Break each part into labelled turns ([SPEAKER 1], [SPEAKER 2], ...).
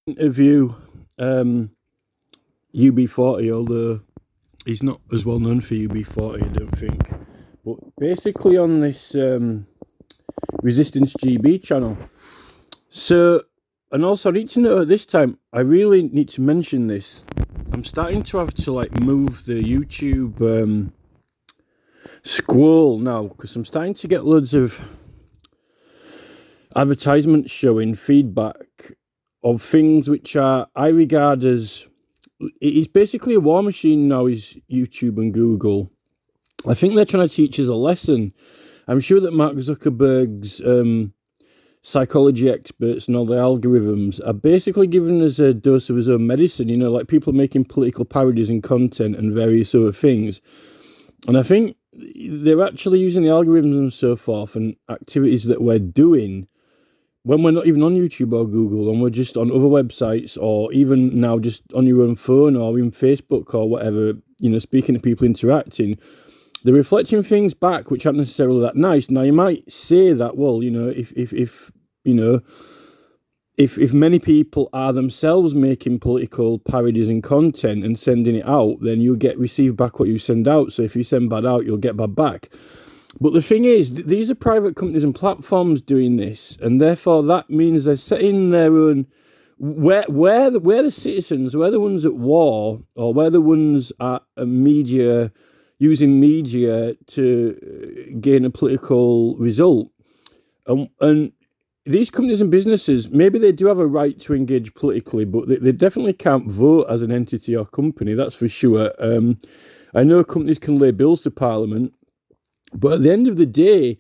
[SPEAKER 1] Interview UB40, although he's not as well known for UB40, I don't think. But basically on this Resistance GB channel. So, and also I need to know this time, I really need to mention this. I'm starting to have to move the YouTube scroll now, because I'm starting to get loads of advertisements showing feedback of things which I regard as, it's basically a war machine now, is YouTube and Google. I think they're trying to teach us a lesson. I'm sure that Mark Zuckerberg's psychology experts and all the algorithms are basically giving us a dose of his own medicine, like people making political parodies and content and various other things. And I think they're actually using the algorithms and so forth and activities that we're doing when we're not even on YouTube or Google, and we're just on other websites, or even now just on your own phone or in Facebook or whatever, speaking to people, interacting. They're reflecting things back which aren't necessarily that nice. Now you might say that, well, if many people are themselves making political parodies and content and sending it out, then you'll receive back what you send out. So if you send bad out, you'll get bad back. But the thing is, these are private companies and platforms doing this, and therefore that means they're setting their own. Where the citizens, we're the ones at war, or we're the ones at media, using media to gain a political result. And these companies and businesses, maybe they do have a right to engage politically, but they definitely can't vote as an entity or company, that's for sure. I know companies can lay bills to Parliament, but at the end of the day,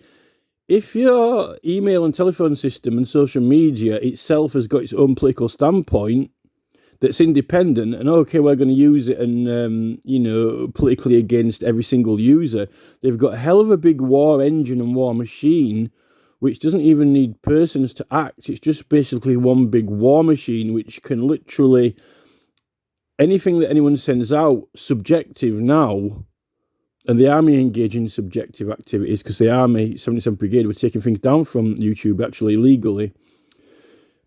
[SPEAKER 1] if your email and telephone system and social media itself has got its own political standpoint that's independent, and okay, we're going to use it and, politically against every single user, they've got a hell of a big war engine and war machine, which doesn't even need persons to act. It's just basically one big war machine, which can literally, anything that anyone sends out, subjective now. And the army engage in subjective activities, because the army, 77th Brigade, were taking things down from YouTube actually illegally.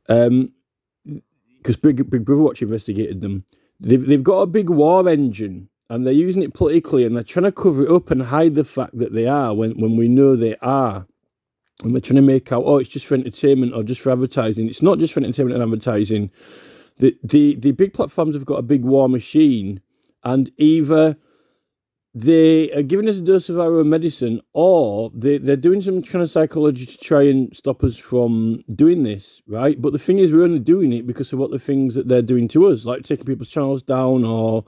[SPEAKER 1] Because Big Brother Watch investigated them. They've got a big war engine, and they're using it politically, and they're trying to cover it up and hide the fact that they are when we know they are. And they're trying to make out, it's just for entertainment or just for advertising. It's not just for entertainment and advertising. The big platforms have got a big war machine, and either they are giving us a dose of our own medicine, or they're doing some kind of psychology to try and stop us from doing this, right? But the thing is, we're only doing it because of what the things that they're doing to us, like taking people's channels down, or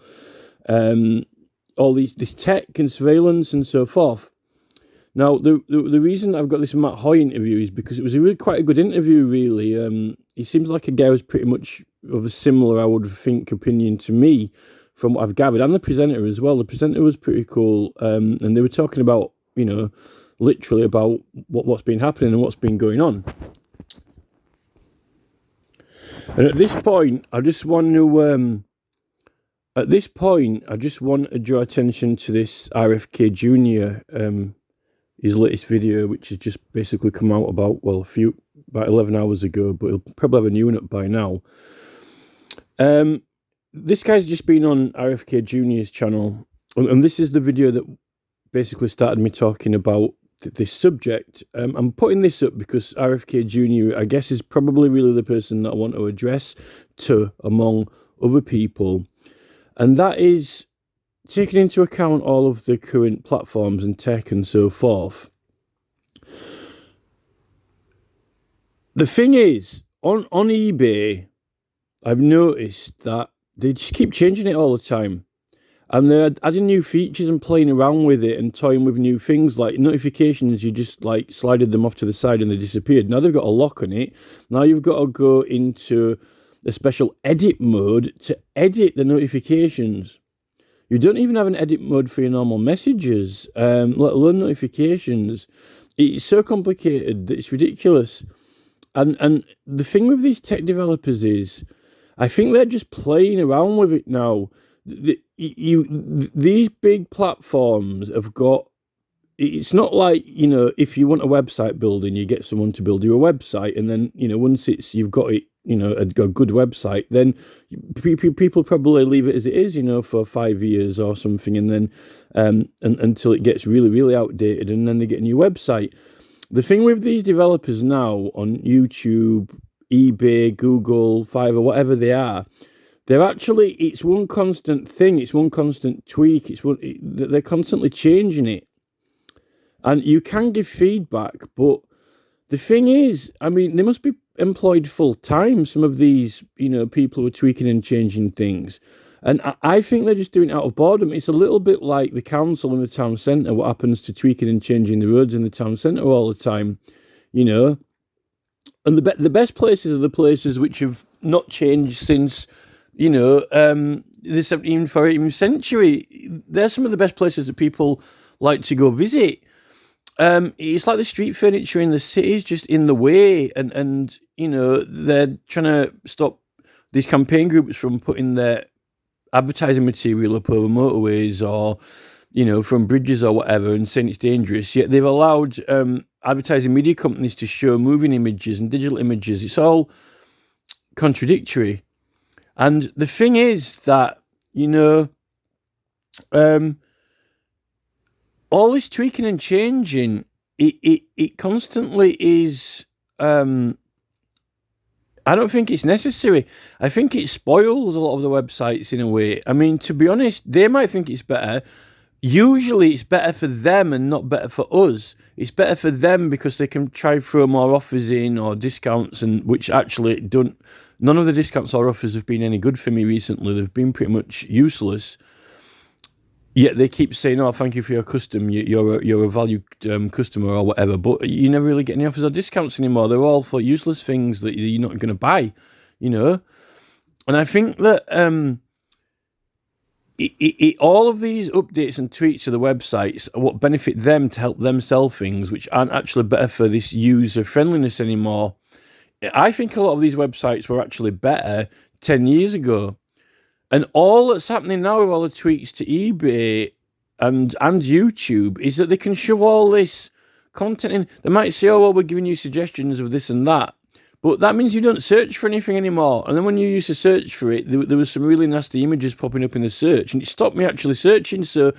[SPEAKER 1] all this tech and surveillance and so forth. Now, the reason I've got this Matt Hoy interview is because it was quite a good interview, really. He seems like a guy who's pretty much of a similar, I would think, opinion to me, from what I've gathered, and the presenter as well. The presenter was pretty cool, and they were talking about, literally about what's been happening and what's been going on. And at this point, I just want to draw attention to this RFK Jr., his latest video, which has just basically come out about 11 hours ago, but he'll probably have a new one up by now. This guy's just been on RFK Jr.'s channel, and this is the video that basically started me talking about this subject. I'm putting this up because RFK Jr., I guess, is probably really the person that I want to address to among other people, and that is taking into account all of the current platforms and tech and so forth. The thing is, on eBay, I've noticed that they just keep changing it all the time, and they're adding new features and playing around with it and toying with new things, like notifications. You just slided them off to the side and they disappeared. Now they've got a lock on it. Now you've got to go into the special edit mode to edit the notifications. You don't even have an edit mode for your normal messages, let alone notifications. It's so complicated that it's ridiculous. And the thing with these tech developers is, I think they're just playing around with it now. These big platforms have got, it's not like, if you want a website building, you get someone to build you a website, and then, once you've got it a good website, then people probably leave it as it is, for 5 years or something, and then until it gets really, really outdated, and then they get a new website. The thing with these developers now on YouTube, eBay, Google, Fiverr, whatever they are, it's one constant thing, it's one constant tweak, they're constantly changing it. And you can give feedback, but the thing is, I mean, they must be employed full time, some of these, people who are tweaking and changing things. And I think they're just doing it out of boredom. It's a little bit like the council in the town centre, what happens to tweaking and changing the roads in the town centre all the time, And the best places are the places which have not changed since, the 17th or 18th century. They're some of the best places that people like to go visit. It's like the street furniture in the city's just in the way, and they're trying to stop these campaign groups from putting their advertising material up over motorways or from bridges or whatever, and saying it's dangerous. Yet they've allowed advertising media companies to show moving images and digital images. It's all contradictory. And the thing is that all this tweaking and changing, it constantly is. I don't think it's necessary. I think it spoils a lot of the websites in a way. I mean, to be honest, they might think it's better. Usually it's better for them and not better for us. It's better for them because they can try throw more offers in or discounts, and which actually don't. None of the discounts or offers have been any good for me recently. They've been pretty much useless. Yet they keep saying, "Oh, thank you for your custom. You're a valued customer or whatever." But you never really get any offers or discounts anymore. They're all for useless things that you're not going to buy, And I think that all of these updates and tweaks to the websites are what benefit them to help them sell things, which aren't actually better for this user friendliness anymore. I think a lot of these websites were actually better 10 years ago. And all that's happening now with all the tweaks to eBay and YouTube is that they can shove all this content in. They might say, "Oh, well, we're giving you suggestions of this and that." But that means you don't search for anything anymore. And then when you used to search for it, there was some really nasty images popping up in the search. And it stopped me actually searching. So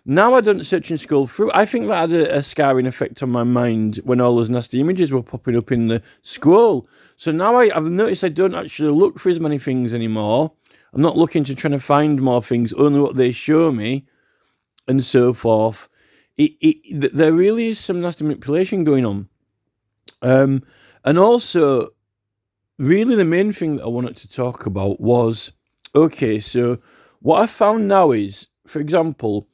[SPEAKER 1] now I don't search and scroll through. I think that had a scarring effect on my mind when all those nasty images were popping up in the scroll. So now I've noticed I don't actually look for as many things anymore. I'm not looking to try to find more things, only what they show me, and so forth. There really is some nasty manipulation going on. And also, really the main thing that I wanted to talk about was, okay, so what I found now is, for example,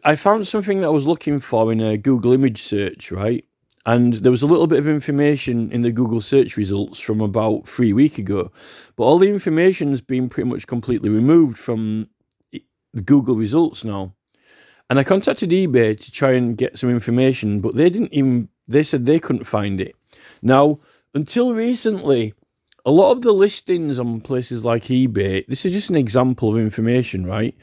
[SPEAKER 1] I found something that I was looking for in a Google image search, right? And there was a little bit of information in the Google search results from about 3 weeks ago. But all the information has been pretty much completely removed from the Google results now. And I contacted eBay to try and get some information, but they said they couldn't find it. Now, until recently, a lot of the listings on places like eBay, this is just an example of information, right?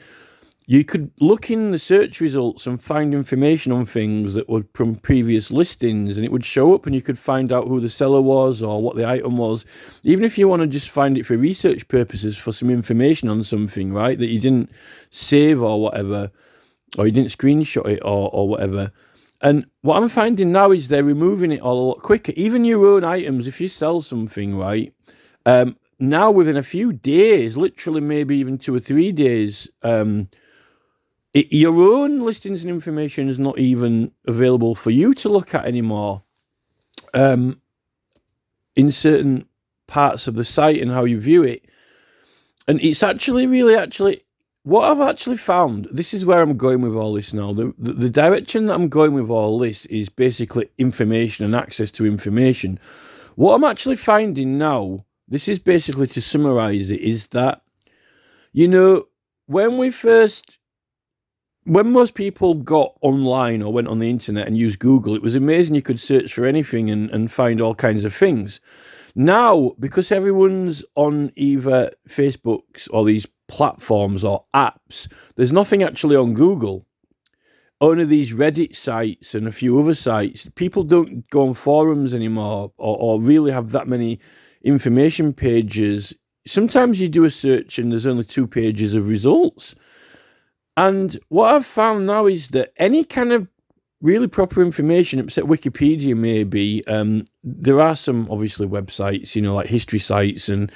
[SPEAKER 1] You could look in the search results and find information on things that were from previous listings, and it would show up and you could find out who the seller was or what the item was. Even if you want to just find it for research purposes, for some information on something, right, that you didn't save or whatever, or you didn't screenshot it or whatever. And what I'm finding now is they're removing it all a lot quicker. Even your own items, if you sell something, right, now within a few days, literally maybe even 2 or 3 days, your own listings and information is not even available for you to look at anymore in certain parts of the site and how you view it. And it's actually what I've actually found, this is where I'm going with all this now. The direction that I'm going with all this is basically information and access to information. What I'm actually finding now, this is basically to summarize it, is that, when most people got online or went on the internet and used Google, it was amazing. You could search for anything and find all kinds of things. Now, because everyone's on either Facebooks or these platforms or apps, there's nothing actually on Google. Only these Reddit sites and a few other sites. People don't go on forums anymore or really have that many information pages, sometimes you do a search and there's only 2 pages of results. And what I've found now is that any kind of really proper information, except Wikipedia maybe, there are some obviously websites, like history sites and,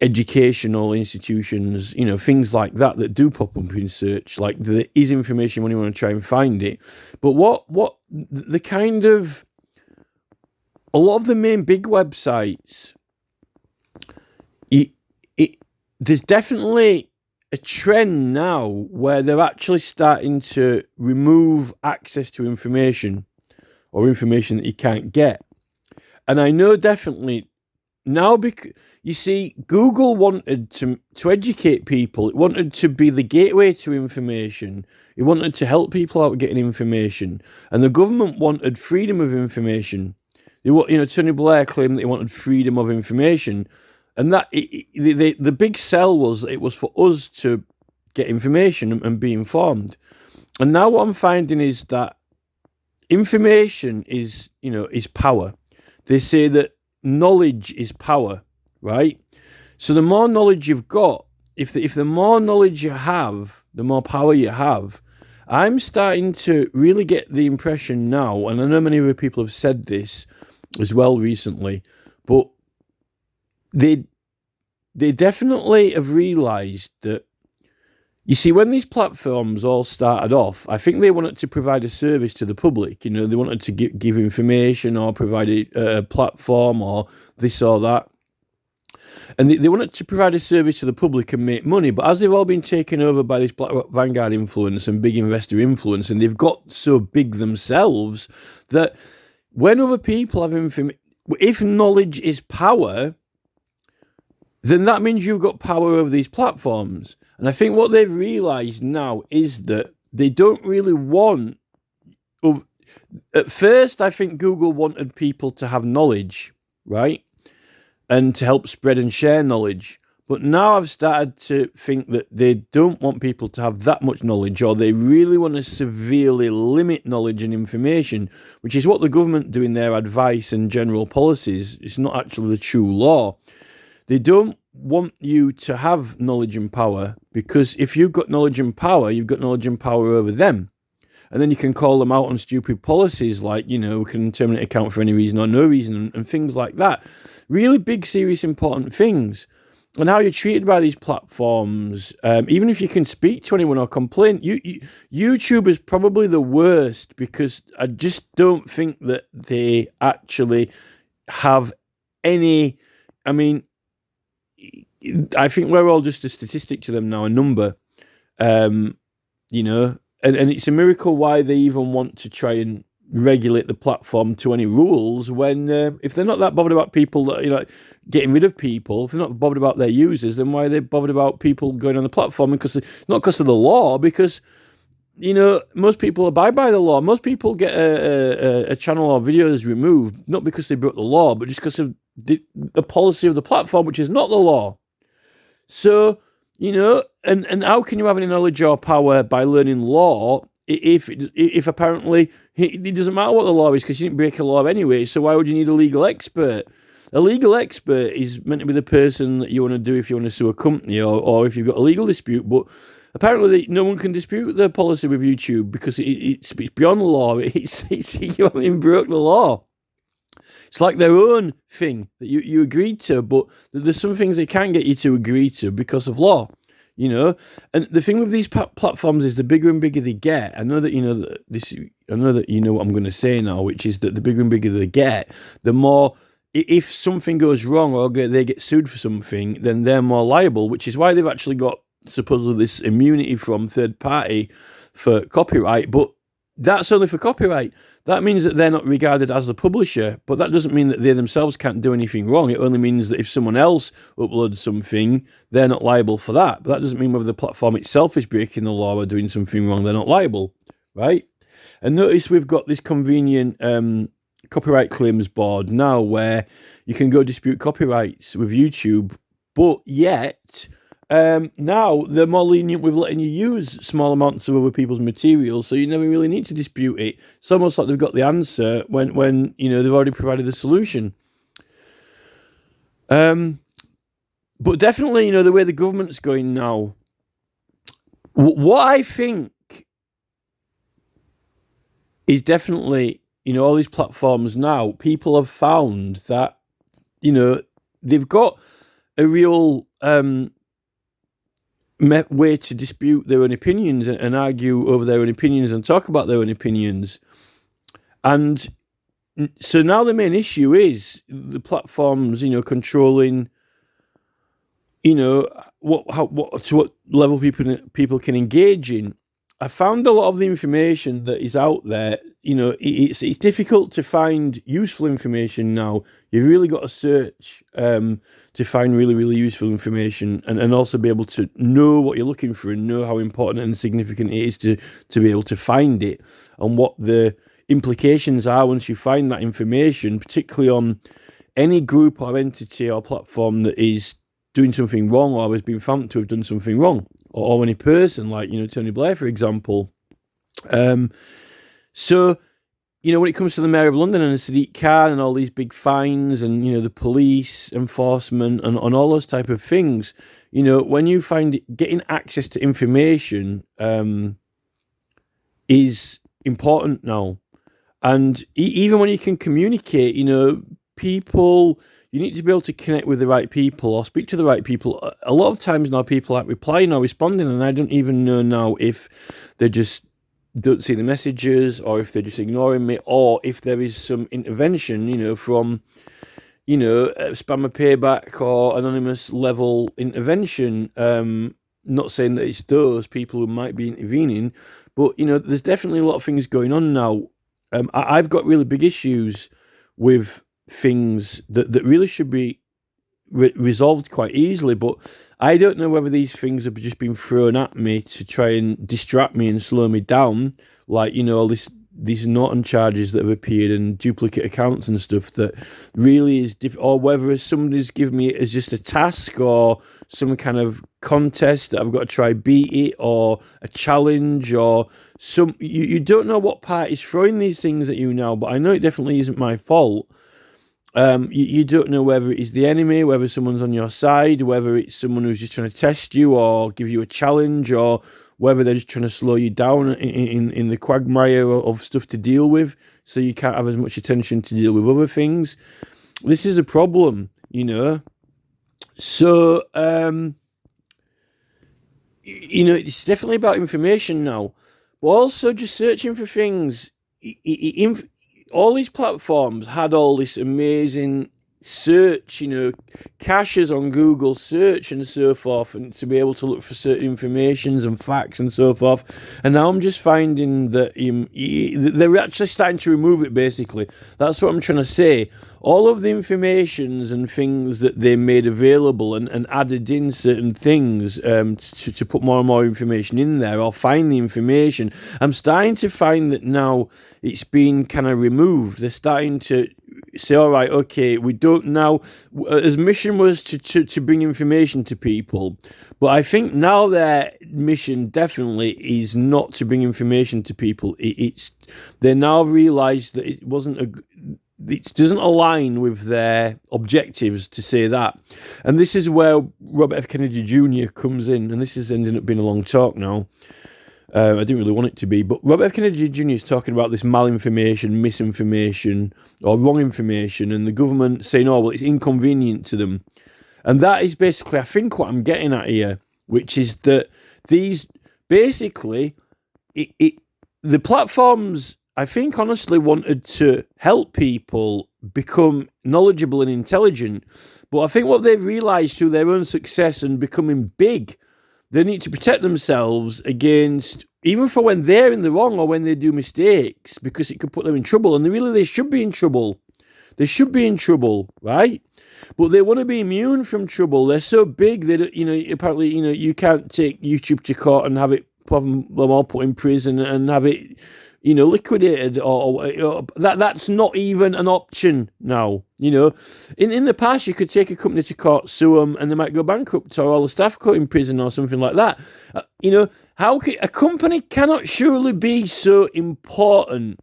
[SPEAKER 1] educational institutions, things like that do pop up in search. Like there is information when you want to try and find it. But what the kind of, a lot of the main big websites, there's definitely a trend now where they're actually starting to remove access to information or information that you can't get. And I know definitely now, because you see, Google wanted to educate people. It wanted to be the gateway to information. It wanted to help people out getting information. And the government wanted freedom of information. Tony Blair claimed that he wanted freedom of information. And that the big sell was it was for us to get information and be informed. And now what I'm finding is that information is power. They say that knowledge is power, right? So the more knowledge you've got, if the more knowledge you have, the more power you have. I'm starting to really get the impression now, and I know many other people have said this as well recently, but they definitely have realised that, you see, when these platforms all started off, I think they wanted to provide a service to the public. They wanted to give information or provide a platform or this or that. And they wanted to provide a service to the public and make money. But as they've all been taken over by this BlackRock Vanguard influence and big investor influence, and they've got so big themselves that when other people have information, if knowledge is power, then that means you've got power over these platforms. And I think what they've realised now is that they don't really want... At first, I think Google wanted people to have knowledge, right? And to help spread and share knowledge. But now I've started to think that they don't want people to have that much knowledge, or they really want to severely limit knowledge and information, which is what the government do in their advice and general policies. It's not actually the true law. They don't want you to have knowledge and power, because if you've got knowledge and power, you've got knowledge and power over them. And then you can call them out on stupid policies like, we can terminate account for any reason or no reason and things like that. Really big, serious, important things. And how you're treated by these platforms, even if you can speak to anyone or complain, YouTube is probably the worst, because I just don't think that they actually have any... I mean, I think we're all just a statistic to them now, a number, and it's a miracle why they even want to try and regulate the platform to any rules when, if they're not that bothered about people that, getting rid of people, if they're not bothered about their users, then why are they bothered about people going on the platform? Because not because of the law, because, most people abide by the law. Most people get a channel or videos removed, not because they broke the law, but just because of the policy of the platform, which is not the law. So, and how can you have any knowledge or power by learning law if apparently it doesn't matter what the law is, because you didn't break a law anyway, so why would you need a legal expert? A legal expert is meant to be the person that you want to do if you want to sue a company or if you've got a legal dispute, but apparently no one can dispute the policy with YouTube because it's beyond the law. It's you haven't even broke the law. It's like their own thing that you agreed to, but there's some things they can't get you to agree to because of law, And the thing with these platforms is the bigger and bigger they get. I know that I know that you know what I'm going to say now, which is that the bigger and bigger they get, the more, if something goes wrong or they get sued for something, then they're more liable, which is why they've actually got supposedly this immunity from third party for copyright. But that's only for copyright. That means that they're not regarded as the publisher, but that doesn't mean that they themselves can't do anything wrong. It only means that if someone else uploads something, they're not liable for that. But that doesn't mean whether the platform itself is breaking the law or doing something wrong, they're not liable, right? And notice we've got this convenient copyright claims board now where you can go dispute copyrights with YouTube, but yet Now they're more lenient with letting you use small amounts of other people's material, so you never really need to dispute it. It's almost like they've got the answer when they've already provided the solution. But definitely, the way the government's going now, what I think is definitely, all these platforms now, people have found that, they've got a real way to dispute their own opinions and argue over their own opinions and talk about their own opinions. And so now the main issue is the platforms, controlling, what level people can engage in. I found a lot of the information that is out there. It's difficult to find useful information now. You've really got to search to find really, really useful information, and also be able to know what you're looking for and know how important and significant it is to be able to find it, and what the implications are once you find that information, particularly on any group or entity or platform that is doing something wrong or has been found to have done something wrong, or any person like Tony Blair, for example. So when it comes to the Mayor of London and Sadiq Khan and all these big fines and the police enforcement and all those type of things, when you find getting access to information is important now. And even when you can communicate, people, you need to be able to connect with the right people or speak to the right people. A lot of times now people aren't replying or responding, and I don't even know now if they just don't see the messages, or if they're just ignoring me, or if there is some intervention, from, spammer payback or anonymous level intervention. Not saying that it's those people who might be intervening, but, there's definitely a lot of things going on now. I've got really big issues with things that really should be resolved quite easily, but I don't know whether these things have just been thrown at me to try and distract me and slow me down, like all these Norton charges that have appeared and duplicate accounts and stuff that really is or whether somebody's given me it as just a task or some kind of contest that I've got to try beat it, or a challenge, or some you don't know what part is throwing these things at you now, but I know it definitely isn't my fault. You don't know whether it's the enemy, whether someone's on your side, whether it's someone who's just trying to test you or give you a challenge, or whether they're just trying to slow you down in the quagmire of stuff to deal with, so you can't have as much attention to deal with other things. This is a problem, So, it's definitely about information now, but also just searching for things. All these platforms had all this amazing search, caches on Google search and so forth, and to be able to look for certain informations and facts and so forth. And now I'm just finding that they're actually starting to remove it, basically. That's what I'm trying to say. All of the informations and things that they made available and added in certain things to put more and more information in there, or find the information, I'm starting to find that now it's been kind of removed. They're starting to say, all right, okay, we don't now, his mission was to bring information to people, but I think now their mission definitely is not to bring information to people. They now realise that it doesn't align with their objectives to say that. And this is where Robert F. Kennedy Jr. comes in, and this is ending up being a long talk now. I didn't really want it to be, but Robert F. Kennedy Jr. is talking about this malinformation, misinformation, or wrong information, and the government saying, oh, well, it's inconvenient to them. And that is basically, I think, what I'm getting at here, which is that these, basically, the platforms, I think, honestly wanted to help people become knowledgeable and intelligent, but I think what they've realised through their own success and becoming big, they need to protect themselves against, even for when they're in the wrong or when they do mistakes, because it could put them in trouble. And they should be in trouble. They should be in trouble, right? But they want to be immune from trouble. They're so big that, apparently, you can't take YouTube to court and have them all put in prison and have it liquidated, or that's not even an option now. In the past, you could take a company to court, sue them, and they might go bankrupt, or all the staff go in prison, or something like that. How a company cannot surely be so important.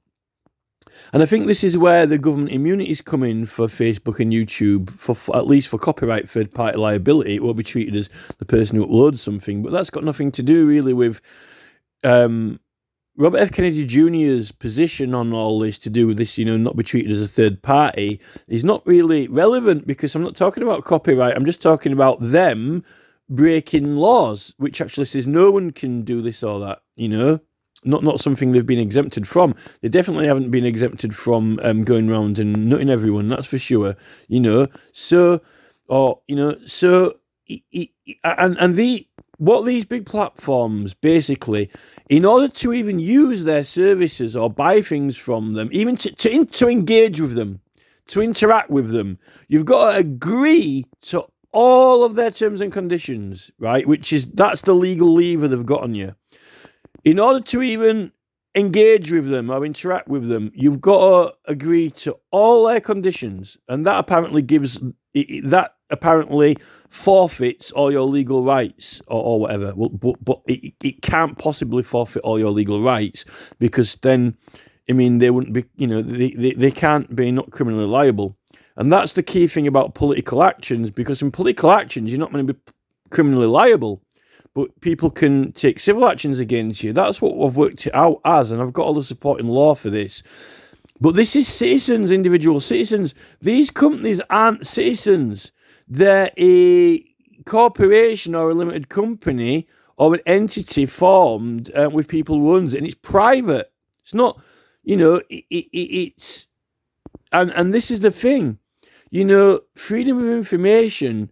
[SPEAKER 1] And I think this is where the government immunities come in for Facebook and YouTube, for at least for copyright third-party liability. It won't be treated as the person who uploads something, but that's got nothing to do really with Robert F. Kennedy Jr.'s position on all this, to do with this, not be treated as a third party, is not really relevant, because I'm not talking about copyright. I'm just talking about them breaking laws, which actually says no one can do this or that, Not something they've been exempted from. They definitely haven't been exempted from going around and nutting everyone, that's for sure, what these big platforms basically, in order to even use their services or buy things from them, even to engage with them, to interact with them, you've got to agree to all of their terms and conditions, right? That's the legal lever they've got on you. In order to even engage with them or interact with them, you've got to agree to all their conditions, and that apparently forfeits all your legal rights, or whatever. But it can't possibly forfeit all your legal rights, because then, they wouldn't be, they can't be not criminally liable. And that's the key thing about political actions, because in political actions, you're not going to be criminally liable, but people can take civil actions against you. That's what I've worked it out as, and I've got all the support in law for this. But this is citizens, individual citizens. These companies aren't citizens. They're a corporation or a limited company or an entity formed with people who owns it, and it's private. It's not, it's... And this is the thing. Freedom of information,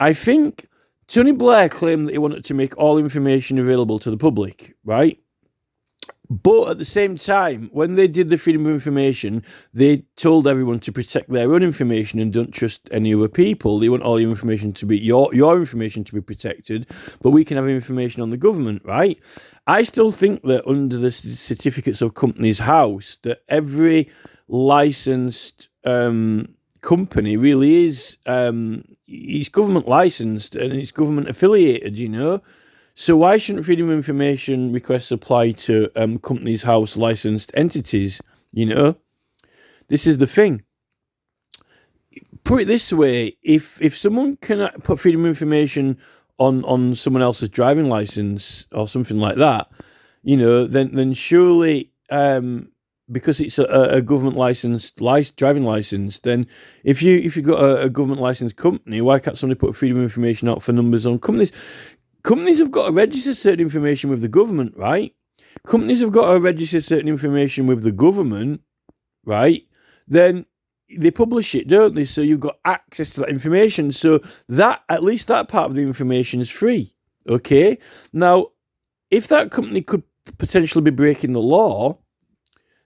[SPEAKER 1] I think Tony Blair claimed that he wanted to make all information available to the public, right? But at the same time, when they did the freedom of information, they told everyone to protect their own information and don't trust any other people. They want all your information to be your information to be protected, but we can have information on the government, right? I still think that under the Certificates of Companies House, that every licensed company really is it's government licensed and it's government affiliated, So why shouldn't freedom of information requests apply to companies house licensed entities? This is the thing. Put it this way: if someone can put freedom of information on someone else's driving license or something like that, then surely because it's a government licensed driving license, then if you've got a government licensed company, why can't somebody put freedom of information out for numbers on companies? Companies have got to register certain information with the government, right? Companies have got to register certain information with the government, right? Then they publish it, don't they? So you've got access to that information. So that, at least that part of the information is free, okay? Now, if that company could potentially be breaking the law,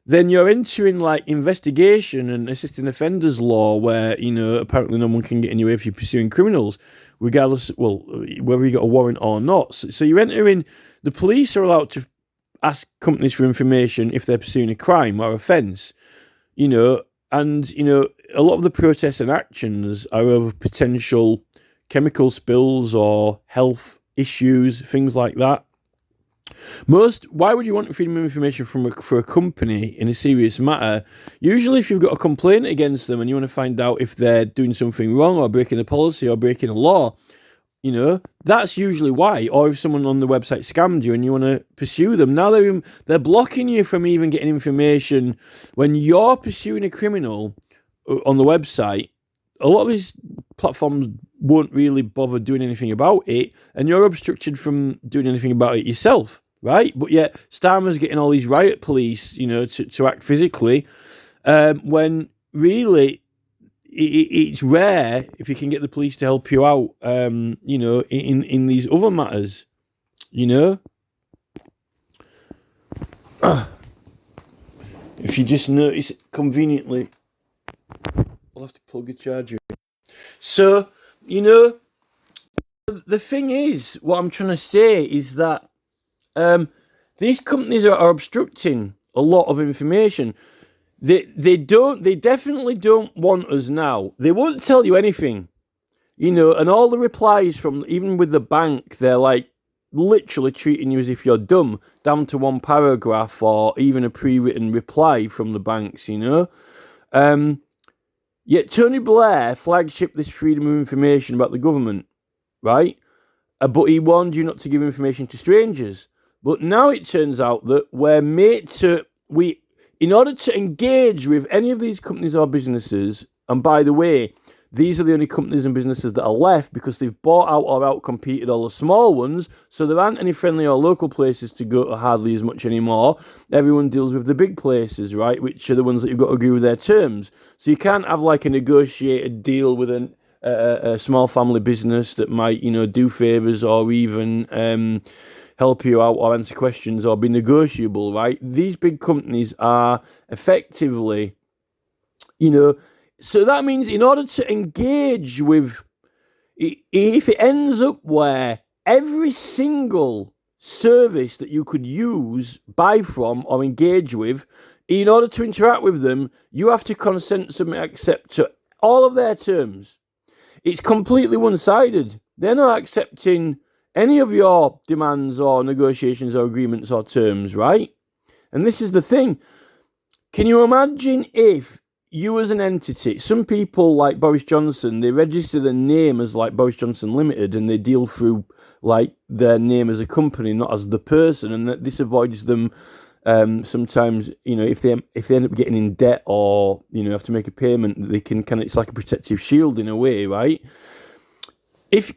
[SPEAKER 1] then you're entering like investigation and assisting offenders law, where apparently no one can get anywhere if you're pursuing criminals, regardless, whether you got a warrant or not. So you're entering. The police are allowed to ask companies for information if they're pursuing a crime or offence, and a lot of the protests and actions are over potential chemical spills or health issues, things like that. Why would you want freedom of information for a company in a serious matter? Usually if you've got a complaint against them and you want to find out if they're doing something wrong or breaking a policy or breaking a law, that's usually why. Or if someone on the website scammed you and you want to pursue them, now they're blocking you from even getting information when you're pursuing a criminal on the website. A lot of these platforms won't really bother doing anything about it, and you're obstructed from doing anything about it yourself, right? But yet Starmer's getting all these riot police, to act physically, when really it's rare if you can get the police to help you out, in these other matters, If you just notice it conveniently, I'll have to plug a charger in. So, the thing is, what I'm trying to say is that these companies are obstructing, a lot of information. They definitely don't want us now. They won't tell you anything, and all the replies from, even with the bank, they're like literally treating you as if you're dumb, down to one paragraph or even a pre-written reply from the banks, Yet Tony Blair flagship this freedom of information about the government, right? But he warned you not to give information to strangers. But now it turns out that in order to engage with any of these companies or businesses, and by the way, these are the only companies and businesses that are left because they've bought out or outcompeted all the small ones, so there aren't any friendly or local places to go to hardly as much anymore. Everyone deals with the big places, right, which are the ones that you've got to agree with their terms. So you can't have like a negotiated deal with a small family business that might, do favours or even help you out or answer questions or be negotiable, right? These big companies are effectively, so that means in order to engage with, if it ends up where every single service that you could use, buy from or engage with, in order to interact with them, you have to consent, submit, accept to all of their terms. It's completely one-sided. They're not accepting any of your demands or negotiations or agreements or terms, right? And this is the thing. Can you imagine if you as an entity, some people like Boris Johnson, they register their name as like Boris Johnson Limited and they deal through like their name as a company, not as the person, and that this avoids them sometimes, if they end up getting in debt or, have to make a payment, they can it's like a protective shield in a way, right?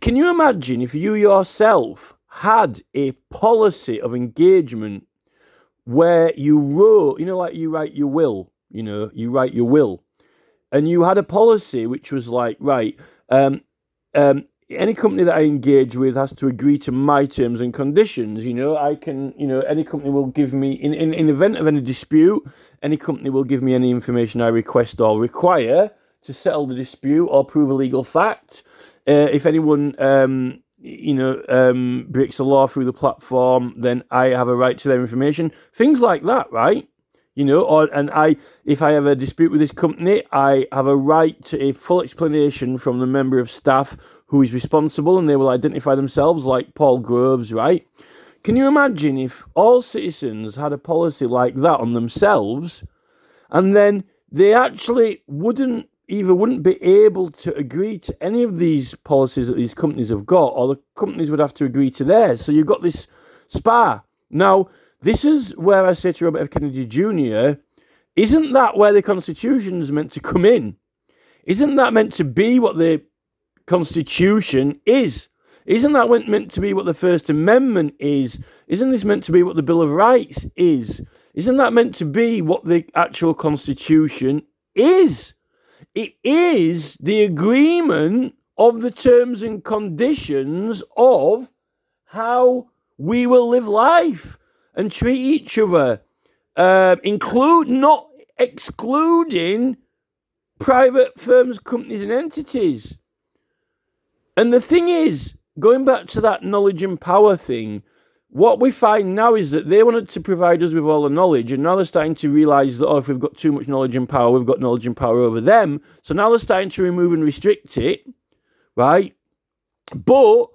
[SPEAKER 1] Can you imagine if you yourself had a policy of engagement where you wrote, like you write your will, and you had a policy which was like, right, any company that I engage with has to agree to my terms and conditions. I can, any company will give me, in event of any dispute, any company will give me any information I request or require to settle the dispute or prove a legal fact. If anyone, breaks the law through the platform, then I have a right to their information. Things like that, right? If I have a dispute with this company, I have a right to a full explanation from the member of staff who is responsible, and they will identify themselves, like Paul Groves, right? Can you imagine if all citizens had a policy like that on themselves, and then they actually wouldn't be able to agree to any of these policies that these companies have got, or the companies would have to agree to theirs. So you've got this spa. Now, this is where I say to Robert F. Kennedy Jr., isn't that where the Constitution is meant to come in? Isn't that meant to be what the Constitution is? Isn't that meant to be what the First Amendment is? Isn't this meant to be what the Bill of Rights is? Isn't that meant to be what the actual Constitution is? It is the agreement of the terms and conditions of how we will live life and treat each other, not excluding private firms, companies and entities. And the thing is, going back to that knowledge and power thing, what we find now is that they wanted to provide us with all the knowledge, and now they're starting to realise that, if we've got too much knowledge and power, we've got knowledge and power over them. So now they're starting to remove and restrict it, right? But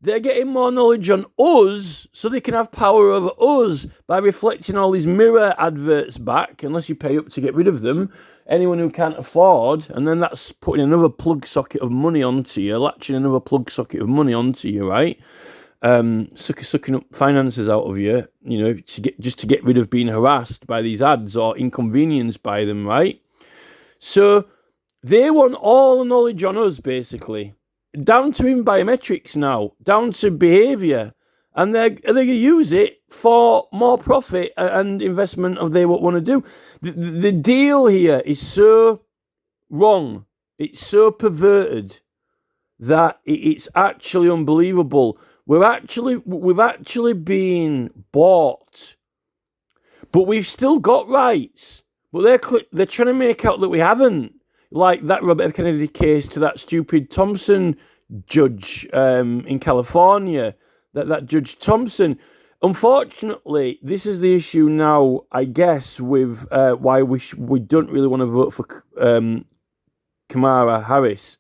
[SPEAKER 1] they're getting more knowledge on us, so they can have power over us by reflecting all these mirror adverts back, unless you pay up to get rid of them. Anyone who can't afford, and then that's putting another plug socket of money onto you, latching another plug socket of money onto you, right? Sucking up finances out of you, to get rid of being harassed by these ads or inconvenienced by them, right? So they want all the knowledge on us, basically, down to even biometrics now, down to behaviour, and they're going to use it for more profit and investment of they what want to do. The deal here is so wrong, it's so perverted that it's actually unbelievable. We've actually been bought, but we've still got rights. But they're trying to make out that we haven't. Like that Robert F. Kennedy case to that stupid Thompson judge in California. That Judge Thompson. unfortunately, this is the issue now, I guess, with why we don't really want to vote for Kamala Harris,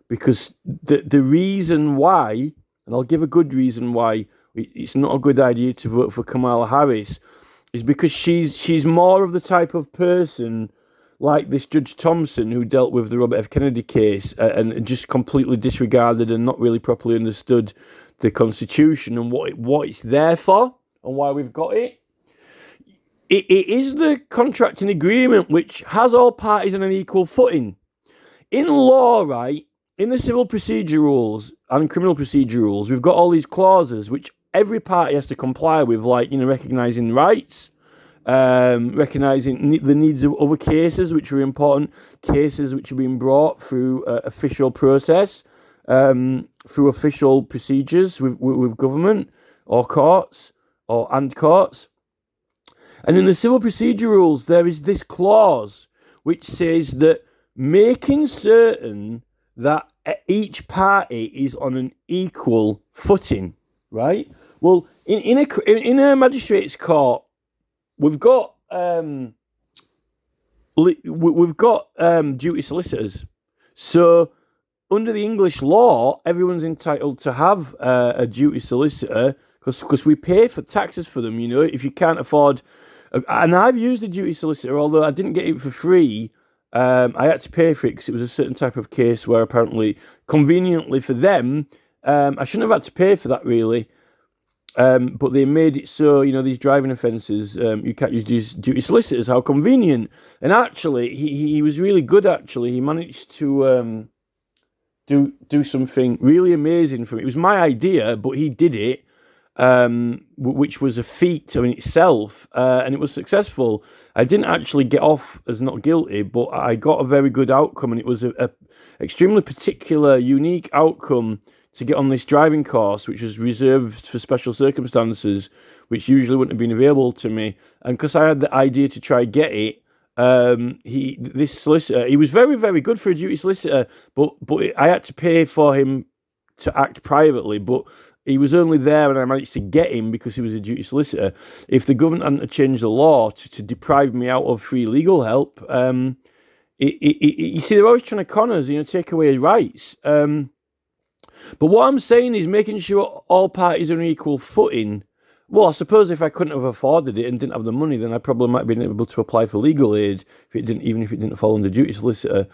[SPEAKER 1] because the reason why, and I'll give a good reason why it's not a good idea to vote for Kamala Harris, is because she's more of the type of person like this Judge Thompson who dealt with the Robert F. Kennedy case and just completely disregarded and not really properly understood the Constitution and what it's there for and why we've got it. It is the contracting agreement which has all parties on an equal footing. In law, right, in the civil procedure rules and criminal procedure rules, we've got all these clauses which every party has to comply with, like, recognising rights, recognising the needs of other cases which are important, cases which are being brought through official process, through official procedures with government or courts and courts. And in the civil procedure rules, there is this clause which says that making certain that each party is on an equal footing, right? Well, in a magistrate's court, we've got duty solicitors. So under the English law, everyone's entitled to have a duty solicitor because we pay for taxes for them. If you can't afford, and I've used a duty solicitor, although I didn't get it for free. I had to pay for it because it was a certain type of case where apparently, conveniently for them, I shouldn't have had to pay for that really. But they made it so, these driving offences, you can't use duty solicitors. How convenient. And actually, he was really good, actually. He managed to do something really amazing for me. It was my idea, but he did it, which was a feat in itself, and it was successful. I didn't actually get off as not guilty, but I got a very good outcome, and it was a extremely particular, unique outcome to get on this driving course, which was reserved for special circumstances, which usually wouldn't have been available to me. And because I had the idea to try get it, this solicitor, he was very, very good for a duty solicitor, but I had to pay for him to act privately, but he was only there and I managed to get him because he was a duty solicitor. If the government hadn't changed the law to deprive me out of free legal help, you see, they're always trying to con us, take away rights. But what I'm saying is making sure all parties are on equal footing. Well, I suppose if I couldn't have afforded it and didn't have the money, then I probably might have been able to apply for legal aid even if it didn't fall under duty solicitor.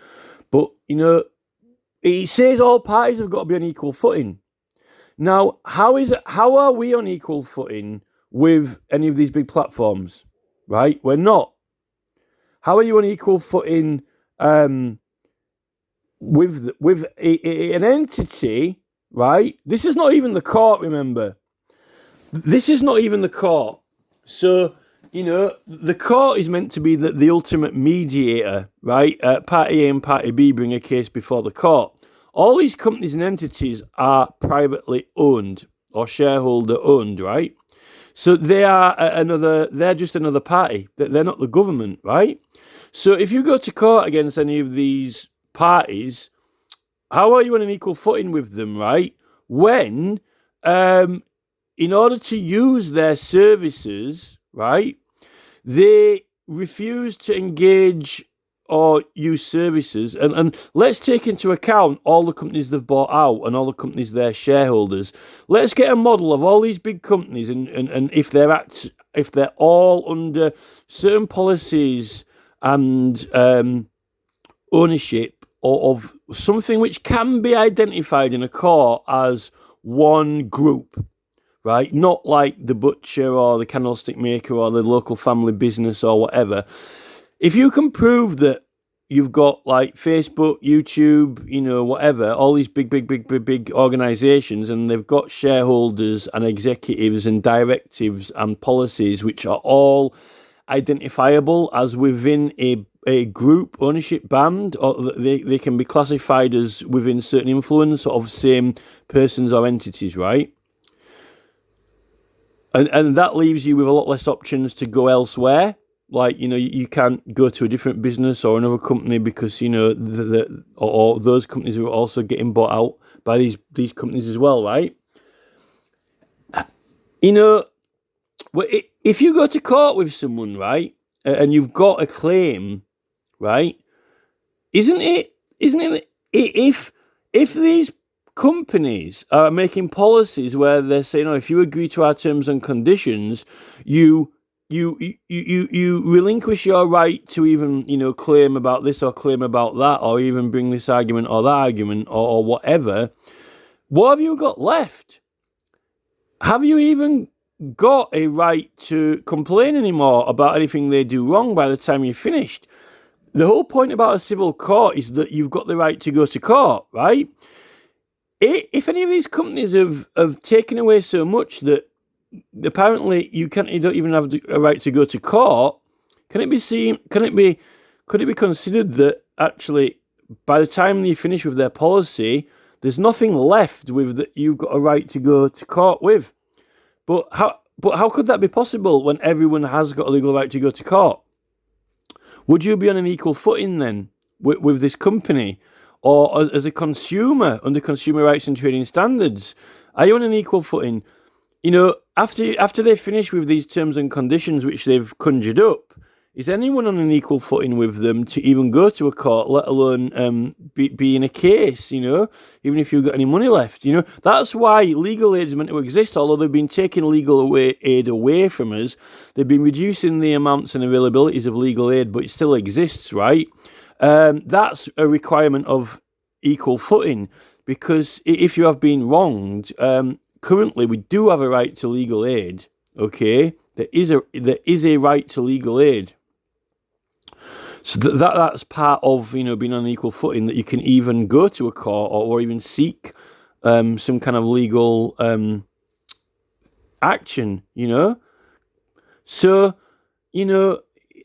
[SPEAKER 1] But, it says all parties have got to be on equal footing. Now, how are we on equal footing with any of these big platforms? Right? We're not. How are you on equal footing with an entity, right? This is not even the court, remember. This is not even the court. So, the court is meant to be the ultimate mediator, right? Party A and Party B bring a case before the court. All these companies and entities are privately owned or shareholder owned, right? So they're just another party. They're not the government, right? So if you go to court against any of these parties, how are you on an equal footing with them, right? When, in order to use their services, right, they refuse to engage or use services, and let's take into account all the companies they've bought out and all the companies they're shareholders. Let's get a model of all these big companies and if they're all under certain policies and ownership of something which can be identified in a court as one group, right? Not like the butcher or the candlestick maker or the local family business or whatever. If you can prove that you've got like Facebook, YouTube, whatever, all these big organizations, and they've got shareholders and executives and directives and policies which are all identifiable as within a group ownership band, or they can be classified as within certain influence of same persons or entities, right? And that leaves you with a lot less options to go elsewhere. Like, you can't go to a different business or another company because, or those companies are also getting bought out by these companies as well, right? well, if you go to court with someone, right, and you've got a claim, right, isn't it if these companies are making policies where they're saying, oh, if you agree to our terms and conditions, you you relinquish your right to even claim about this or claim about that or even bring this argument or that argument or whatever. What have you got left? Have you even got a right to complain anymore about anything they do wrong by the time you're finished? The whole point about a civil court is that you've got the right to go to court, right? If any of these companies have taken away so much that apparently you don't even have a right to go to court, could it be considered that actually by the time you finish with their policy, there's nothing left with that you've got a right to go to court with? But how could that be possible when everyone has got a legal right to go to court? Would you be on an equal footing then with this company? Or as a consumer, under consumer rights and trading standards, are you on an equal footing? After they finish with these terms and conditions which they've conjured up, is anyone on an equal footing with them to even go to a court, let alone be in a case, even if you've got any money left? That's why legal aid is meant to exist, although they've been taking legal aid away from us. They've been reducing the amounts and availabilities of legal aid, but it still exists, right? That's a requirement of equal footing, because if you have been wronged, currently we do have a right to legal aid. Okay, there is a right to legal aid. So that's part of being on an equal footing, that you can even go to a court or even seek some kind of legal action. So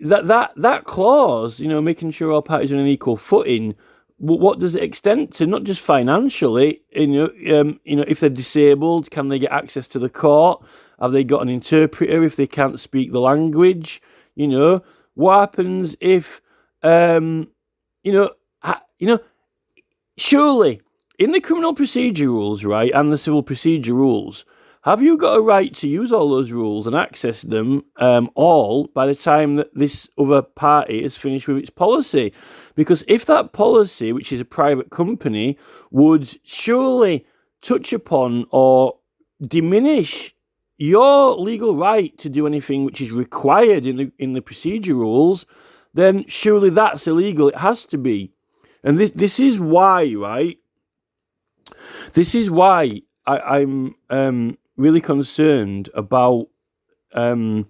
[SPEAKER 1] that clause, making sure all parties are on an equal footing, what does it extend to? Not just financially, if they're disabled, can they get access to the court? Have they got an interpreter if they can't speak the language? What happens if, surely in the criminal procedure rules, right, and the civil procedure rules, have you got a right to use all those rules and access them all by the time that this other party is finished with its policy? Because if that policy, which is a private company, would surely touch upon or diminish your legal right to do anything which is required in the procedure rules, then surely that's illegal. It has to be. And this is why, right? This is why I'm really concerned about some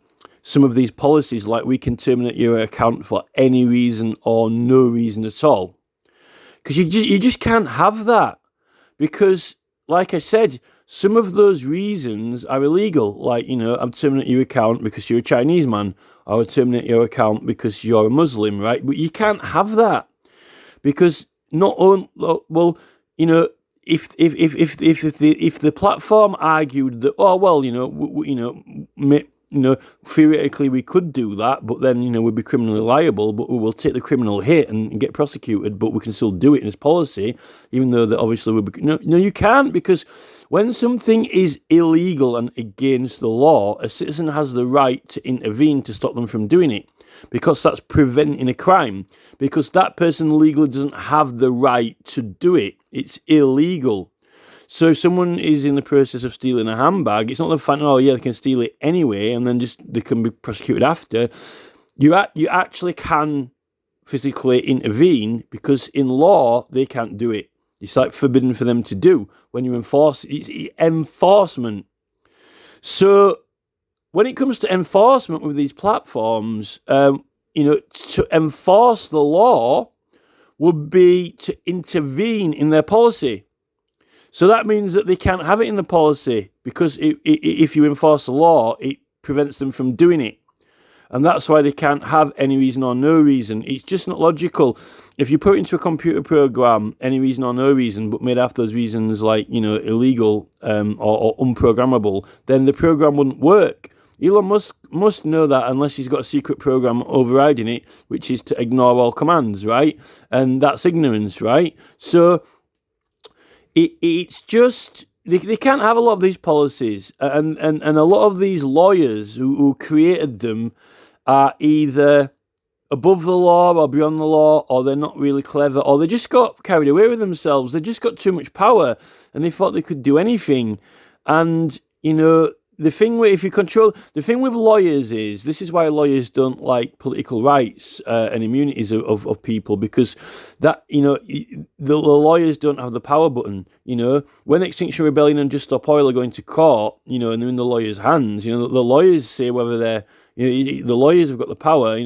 [SPEAKER 1] of these policies, like we can terminate your account for any reason or no reason at all. Because you just can't have that. Because, like I said, some of those reasons are illegal. Like, I'm terminating your account because you're a Chinese man. I would terminate your account because you're a Muslim, right? But you can't have that. Because not only, well, if the platform argued that, oh well, theoretically we could do that, but then we'd be criminally liable, but we will take the criminal hit and get prosecuted, but we can still do it in its policy, even though that obviously would be no, you can't, because when something is illegal and against the law, a citizen has the right to intervene to stop them from doing it, because that's preventing a crime, because that person legally doesn't have the right to do it. It's illegal. So if someone is in the process of stealing a handbag, it's not the fact, oh yeah, they can steal it anyway, and then just they can be prosecuted after. You actually can physically intervene, because in law they can't do it. It's like forbidden for them to do. When you enforce, it's enforcement. So when it comes to enforcement with these platforms, to enforce the law would be to intervene in their policy. So that means that they can't have it in the policy, because if you enforce the law, it prevents them from doing it. And that's why they can't have any reason or no reason. It's just not logical. If you put into a computer program any reason or no reason, but made after those reasons like, illegal or unprogrammable, then the program wouldn't work. Elon Musk must know that, unless he's got a secret program overriding it, which is to ignore all commands, right? And that's ignorance, right? So it's just they can't have a lot of these policies, and a lot of these lawyers who created them are either above the law or beyond the law, or they're not really clever, or they just got carried away with themselves. They just got too much power, and they thought they could do anything. And the thing with lawyers is, this is why lawyers don't like political rights and immunities of people, because that the lawyers don't have the power button. When Extinction Rebellion and Just Stop Oil are going to court, and they're in the lawyers' hands. The lawyers say whether they're the lawyers have got the power.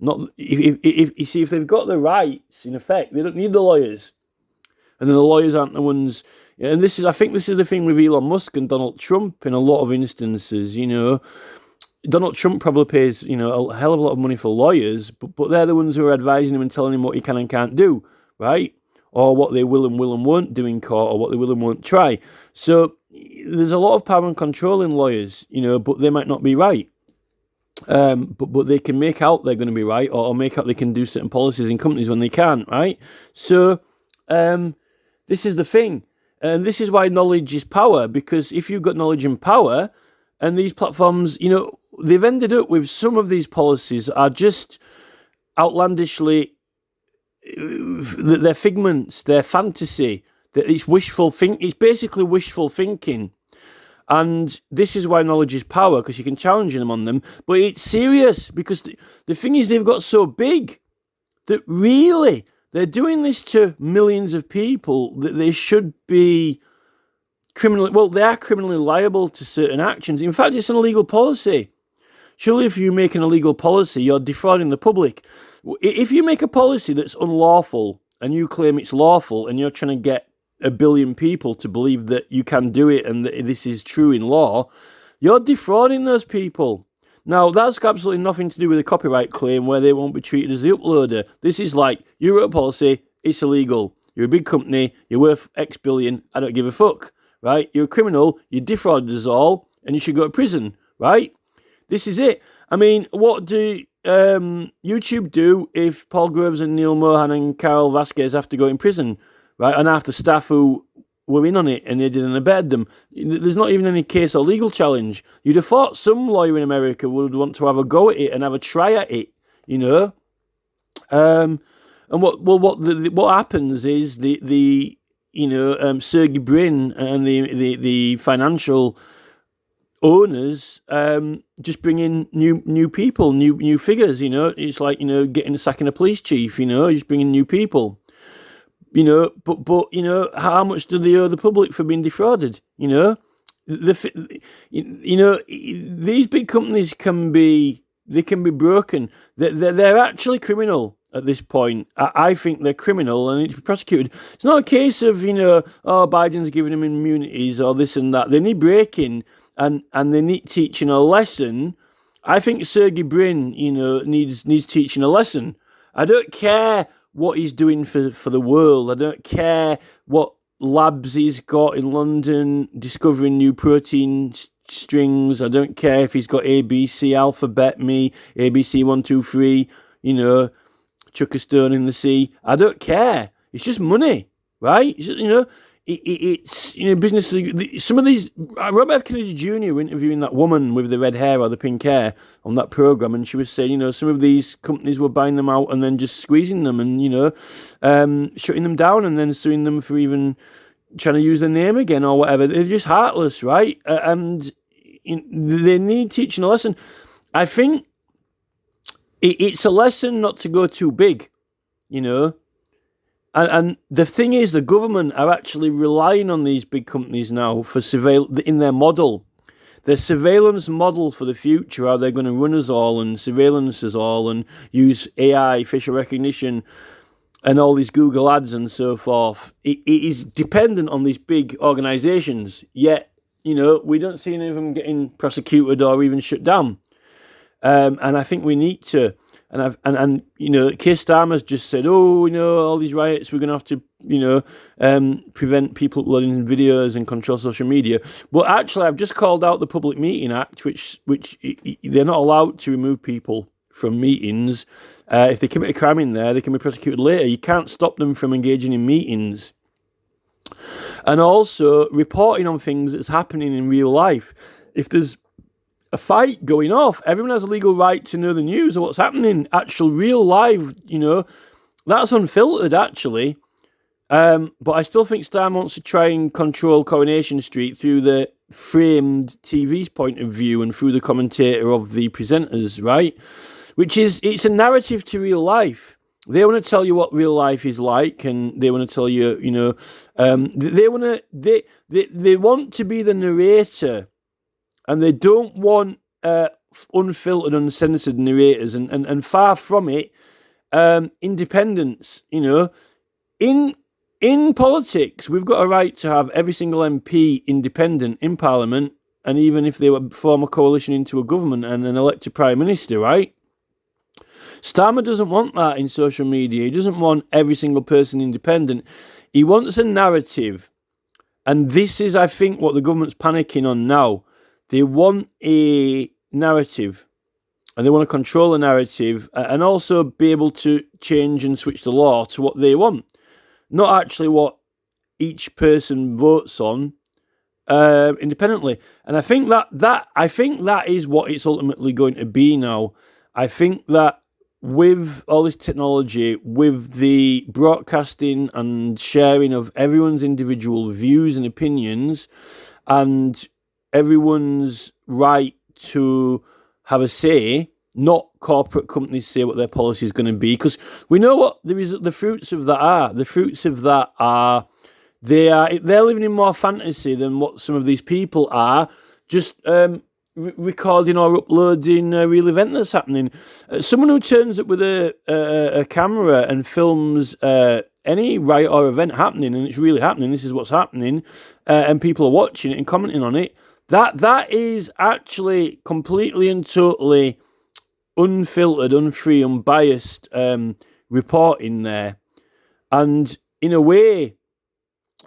[SPEAKER 1] Not if you see, if they've got the rights, in effect, they don't need the lawyers, and then the lawyers aren't the ones. And I think this is the thing with Elon Musk and Donald Trump in a lot of instances. Donald Trump probably pays a hell of a lot of money for lawyers, but they're the ones who are advising him and telling him what he can and can't do, right? Or what they will and won't do in court, or what they will and won't try. So there's a lot of power and control in lawyers, but they might not be right. But they can make out they're going to be right, or make out they can do certain policies in companies when they can't, right? So this is the thing, and this is why knowledge is power, because if you've got knowledge and power, and these platforms, they've ended up with some of these policies are just outlandishly, they're figments, they're fantasy, it's wishful think. It's basically wishful thinking. And this is why knowledge is power, because you can challenge them on them. But it's serious, because the thing is, they've got so big that really they're doing this to millions of people that they should be they are criminally liable to certain actions. In fact, it's an illegal policy. Surely if you make an illegal policy, you're defrauding the public. If you make a policy that's unlawful and you claim it's lawful, and you're trying to get 1 billion people to believe that you can do it and that this is true in law, you're defrauding those people. Now, that's absolutely nothing to do with a copyright claim where they won't be treated as the uploader. This is like, you wrote a policy, it's illegal. You're a big company, you're worth X billion, I don't give a fuck, right? You're a criminal, you defrauded us all, and you should go to prison, right? This is it. I mean, what do YouTube do if Paul Groves and Neil Mohan and Carol Vasquez have to go in prison? Right, and half the staff who were in on it and they didn't abet them. There's not even any case or legal challenge. You'd have thought some lawyer in America would want to have a go at it and have a try at it, And what happens is the Sergey Brin and the financial owners just bring in new people, new figures. It's like sacking a police chief. Just bringing new people. But how much do they owe the public for being defrauded? These big companies can be broken. They're actually criminal at this point. I think they're criminal and need to be prosecuted. It's not a case of Biden's giving them immunities or this and that. They need breaking and they need teaching a lesson. I think Sergey Brin needs teaching a lesson. I don't care what he's doing for the world. I don't care what labs he's got in London discovering new protein strings. I don't care if he's got ABC, alphabet me, ABC 1, 2, 3, chuck a stone in the sea. I don't care. It's just money, right? It's just, it's business. Some of these, Robert F. Kennedy Jr. were interviewing that woman with the red hair or the pink hair on that program, and she was saying, some of these companies were buying them out and then just squeezing them and shutting them down and then suing them for even trying to use their name again or whatever. They're just heartless, right? And they need teaching a lesson. I think it's a lesson not to go too big, And the thing is, the government are actually relying on these big companies now for in their model. Their surveillance model for the future, how they're going to run us all and surveillance us all and use AI, facial recognition, and all these Google ads and so forth. It is dependent on these big organisations. Yet, we don't see any of them getting prosecuted or even shut down. And I think we need to. And Keir Starmer's just said, all these riots, we're going to have to, prevent people uploading videos and control social media. But actually, I've just called out the Public Meeting Act, which they're not allowed to remove people from meetings. If they commit a crime in there, they can be prosecuted later. You can't stop them from engaging in meetings. and also reporting on things that's happening in real life. If there's a fight going off, everyone has a legal right to know the news of what's happening, actual real live, that's unfiltered actually. But I still think Star wants to try and control Coronation Street through the framed TV's point of view and through the commentator of the presenters, right? It's a narrative to real life. They want to tell you what real life is like, and they want to tell you, they want to be the narrator, and they don't want unfiltered, uncensored narrators, and far from it, independence. In politics, we've got a right to have every single MP independent in Parliament, and even if they form a coalition into a government and an elected Prime Minister, right? Starmer doesn't want that in social media. He doesn't want every single person independent. He wants a narrative. And this is, I think, what the government's panicking on now. They want a narrative. And they want to control the narrative and also be able to change and switch the law to what they want. Not actually what each person votes on independently. And I think that is what it's ultimately going to be now. I think that with all this technology, with the broadcasting and sharing of everyone's individual views and opinions, and everyone's right to have a say, not corporate companies say what their policy is going to be, because we know what the fruits of that are. The fruits of that are they're living in more fantasy than what some of these people are, just recording or uploading a real event that's happening. Someone who turns up with a camera and films any riot or event happening, and it's really happening, this is what's happening, and people are watching it and commenting on it, that is actually completely and totally unfiltered, unfree, unbiased reporting there. And in a way,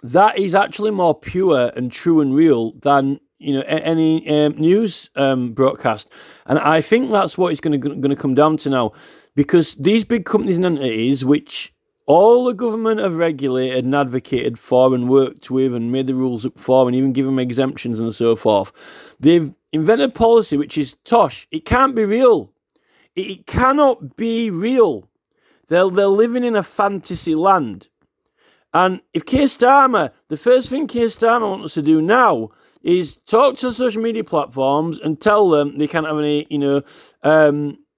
[SPEAKER 1] that is actually more pure and true and real than any news broadcast. And I think that's what it's going to come down to now, because these big companies and entities, which all the government have regulated and advocated for and worked with and made the rules up for and even given them exemptions and so forth, they've invented policy which is tosh. It can't be real. It cannot be real. They're living in a fantasy land. And if Keir Starmer, the first thing Keir Starmer wants to do now is talk to the social media platforms and tell them they can't have any,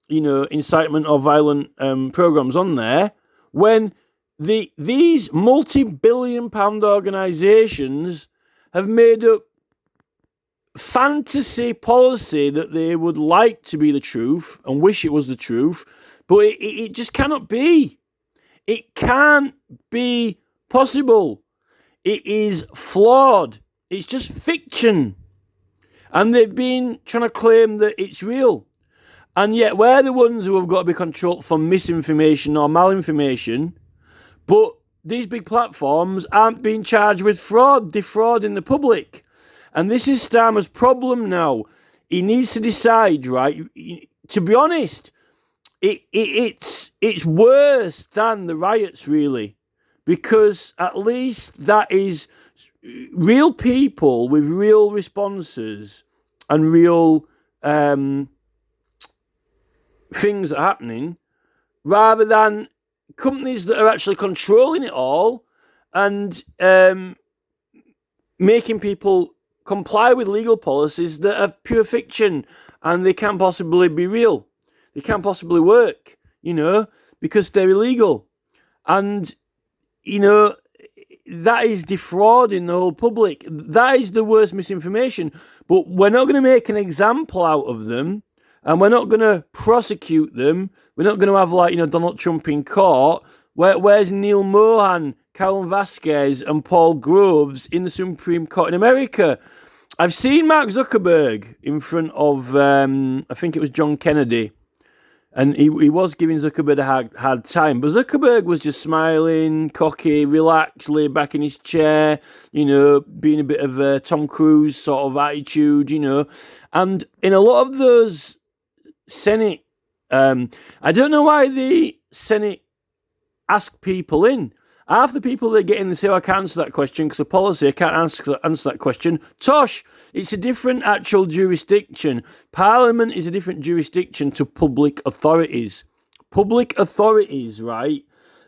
[SPEAKER 1] incitement or violent programs on there, when these multi-billion-pound organisations have made up fantasy policy that they would like to be the truth and wish it was the truth, but it just cannot be. It can't be possible. It is flawed. It's just fiction. And they've been trying to claim that it's real. And yet we're the ones who have got to be controlled for misinformation or malinformation. But these big platforms aren't being charged with fraud, defrauding the public. And this is Starmer's problem now. He needs to decide, right? To be honest, it's worse than the riots, really. Because at least that is real people with real responses and real things that are happening, rather than companies that are actually controlling it all and making people comply with legal policies that are pure fiction and they can't possibly be real. They can't possibly work, because they're illegal. And, that is defrauding the whole public. That is the worst misinformation. But we're not going to make an example out of them, and we're not going to prosecute them. We're not going to have, Donald Trump in court. Where's Neil Mohan, Carolyn Vasquez, and Paul Groves in the Supreme Court in America? I've seen Mark Zuckerberg in front of, I think it was John Kennedy. And he was giving Zuckerberg a hard time. But Zuckerberg was just smiling, cocky, relaxed, laid back in his chair, being a bit of a Tom Cruise sort of attitude, And in a lot of those Senate, I don't know why the Senate ask people in. Half the people that get in, they say, I can't answer that question because of policy. I can't answer that question. Tosh, it's a different actual jurisdiction. Parliament is a different jurisdiction to public authorities. Public authorities, right?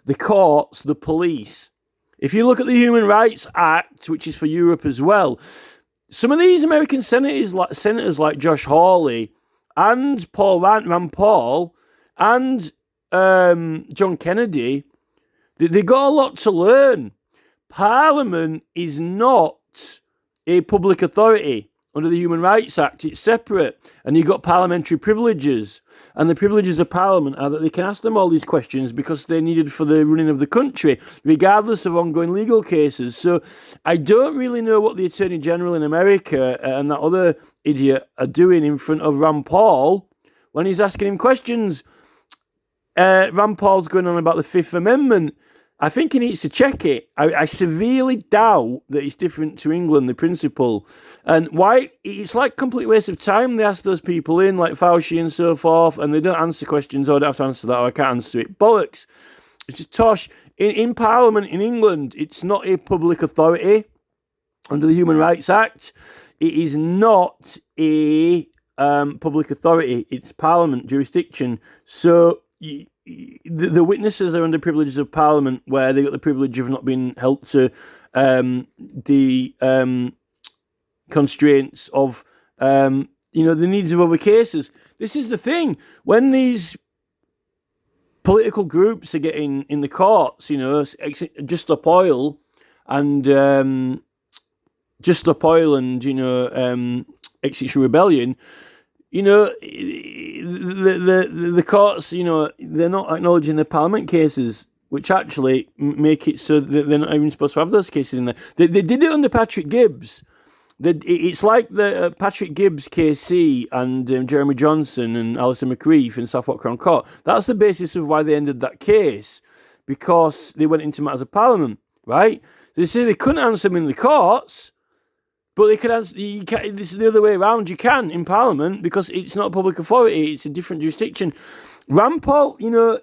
[SPEAKER 1] The courts, the police. If you look at the Human Rights Act, which is for Europe as well, some of these American senators like Josh Hawley and Rand Paul and John Kennedy, they got a lot to learn. Parliament is not a public authority under the Human Rights Act. It's separate. And you've got parliamentary privileges. And the privileges of Parliament are that they can ask them all these questions because they're needed for the running of the country, regardless of ongoing legal cases. So I don't really know what the Attorney General in America and that other idiot are doing in front of Rand Paul when he's asking him questions. Rand Paul's going on about the Fifth Amendment. I think he needs to check it. I severely doubt that it's different to England, the principle. And why? It's like a complete waste of time. They ask those people in, like Fauci and so forth, and they don't answer questions, or I don't have to answer that, or I can't answer it. Bollocks. It's just tosh. In Parliament in England, it's not a public authority under the Human Rights Act. It is not a public authority. It's Parliament jurisdiction. So the witnesses are under privileges of Parliament, where they got the privilege of not being held to the constraints of the needs of other cases. This is the thing. When these political groups are getting in the courts, Just Stop Oil and Extinction Rebellion, the courts, they're not acknowledging the Parliament cases, which actually make it so that they're not even supposed to have those cases in there. They did it under Patrick Gibbs. It's like the Patrick Gibbs KC and Jeremy Johnson and Alison McCreef in Southwark Crown Court. That's the basis of why they ended that case, because they went into matters of Parliament, right? So they say they couldn't answer them in the courts, but they could answer. This is the other way around. You can in Parliament because it's not a public authority; it's a different jurisdiction. Rand Paul,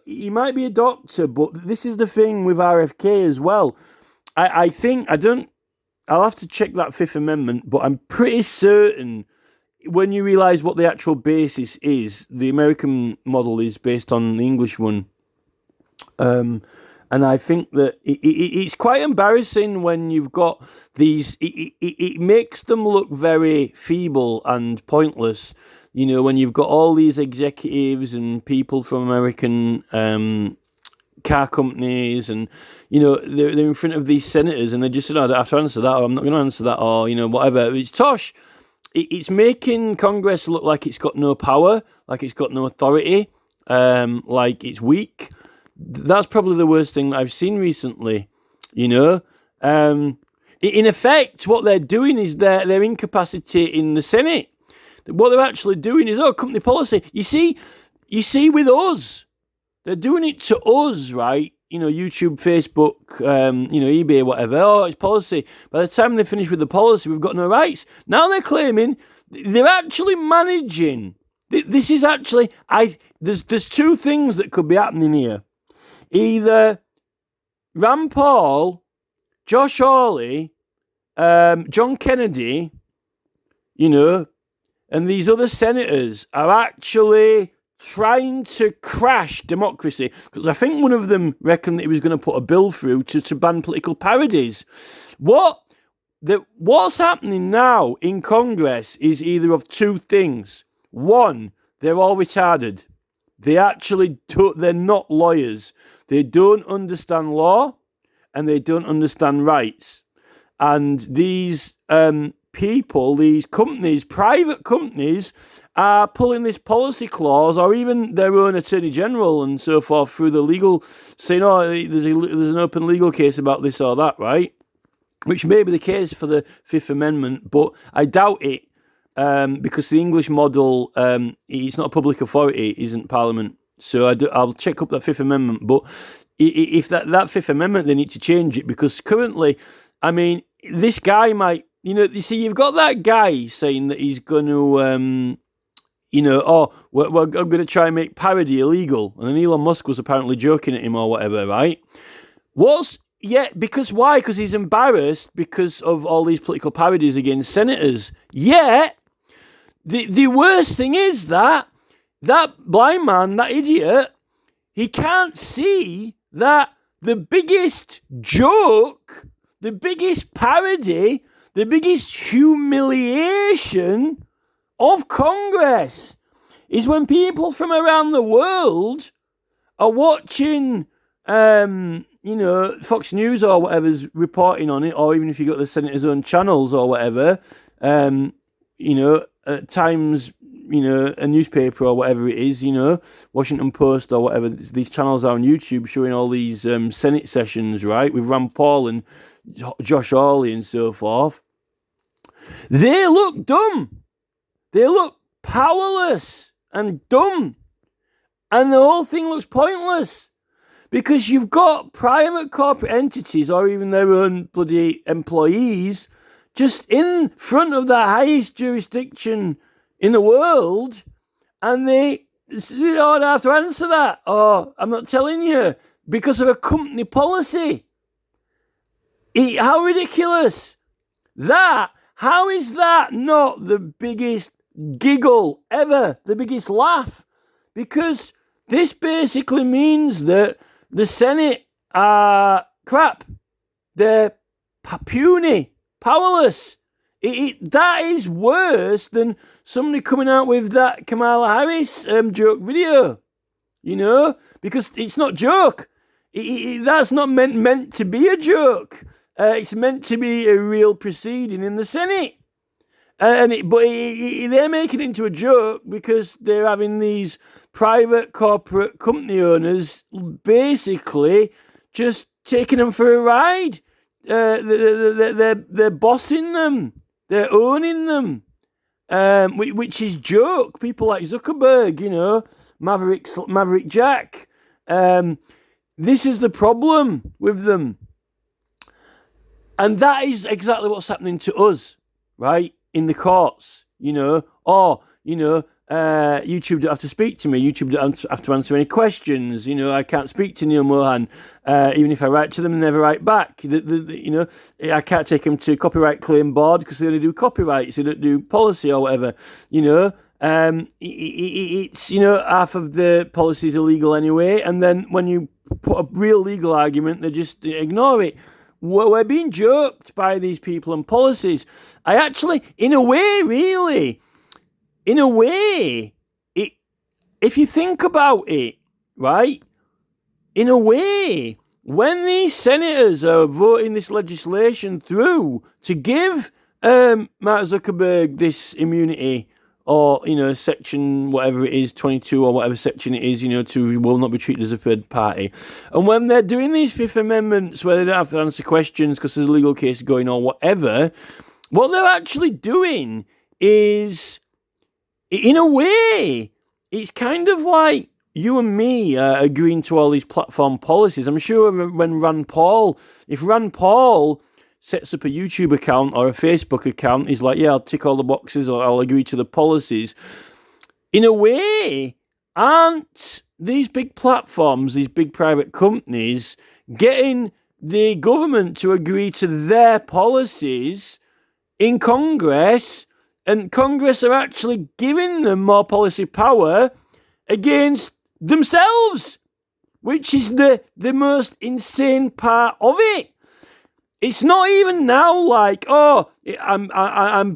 [SPEAKER 1] he might be a doctor, but this is the thing with RFK as well. I think I'll have to check that Fifth Amendment, but I'm pretty certain when you realise what the actual basis is, the American model is based on the English one. And I think that it's quite embarrassing when you've got these. It makes them look very feeble and pointless. When you've got all these executives and people from American car companies, and they're in front of these senators, and they just said, "I don't have to answer that," or "I'm not going to answer that," or whatever. It's tosh. It's making Congress look like it's got no power, like it's got no authority, like it's weak. That's probably the worst thing that I've seen recently, In effect, what they're doing is they're incapacitating the Senate. What they're actually doing is, company policy. You see with us, they're doing it to us, right? YouTube, Facebook, eBay, whatever. It's policy. By the time they finish with the policy, we've got no rights. Now they're claiming they're actually managing. This is actually, there's two things that could be happening here. Either Rand Paul, Josh Hawley, John Kennedy, and these other senators are actually trying to crash democracy. Because I think one of them reckoned that he was going to put a bill through to ban political parodies. What's happening now in Congress is either of two things. One, they're all retarded. They're not lawyers. They don't understand law, and they don't understand rights. And these people, these companies, private companies, are pulling this policy clause, or even their own attorney general and so forth, through the legal, saying, there's an open legal case about this or that, right? Which may be the case for the Fifth Amendment, but I doubt it, because the English model, it's not a public authority, it isn't Parliament. So I'll check up that Fifth Amendment. But if that Fifth Amendment, they need to change it, because currently, this guy might, you see, you've got that guy saying that he's going to, I'm going to try and make parody illegal. And then Elon Musk was apparently joking at him or whatever, right? Yeah, because why? Because he's embarrassed because of all these political parodies against senators. Yet, the worst thing is that blind man, that idiot, he can't see that the biggest joke, the biggest parody, the biggest humiliation of Congress is when people from around the world are watching, Fox News or whatever's reporting on it, or even if you got the Senator's own channels or whatever, at times, a newspaper or whatever it is, Washington Post or whatever, these channels are on YouTube showing all these Senate sessions, right, with Rand Paul and Josh Hawley and so forth. They look dumb. They look powerless and dumb. And the whole thing looks pointless. Because you've got private corporate entities or even their own bloody employees just in front of the highest jurisdiction in the world, and they don't have to answer that. Oh, I'm not telling you, because of a company policy. How ridiculous. How is that not the biggest giggle ever, the biggest laugh? Because this basically means that the Senate are crap. They're puny, powerless. That is worse than somebody coming out with that Kamala Harris joke video, because it's not joke. That's not meant to be a joke. It's meant to be a real proceeding in the Senate. But they're making it into a joke because they're having these private corporate company owners basically just taking them for a ride. They're bossing them. They're owning them. Which is joke. People like Zuckerberg, Maverick Jack. This is the problem with them. And that is exactly what's happening to us, right? In the courts, YouTube don't have to speak to me. YouTube don't have to answer any questions. I can't speak to Neil Mohan, even if I write to them and never write back. I can't take them to copyright claim board because they only do copyrights. They don't do policy or whatever. It's half of the policy is illegal anyway. And then when you put a real legal argument, they just ignore it. We're being joked by these people and policies. I actually, in a way, if you think about it, right, in a way, when these senators are voting this legislation through to give Mark Zuckerberg this immunity, or, section, whatever it is, 22 or whatever section it is, to will not be treated as a third party. And when they're doing these Fifth Amendments where they don't have to answer questions because there's a legal case going or whatever, what they're actually doing is, in a way, it's kind of like you and me agreeing to all these platform policies. I'm sure when if Rand Paul sets up a YouTube account or a Facebook account, he's like, yeah, I'll tick all the boxes or I'll agree to the policies. In a way, aren't these big platforms, these big private companies, getting the government to agree to their policies in Congress, and Congress are actually giving them more policy power against themselves, which is the most insane part of it. It's not even now like, oh, I'm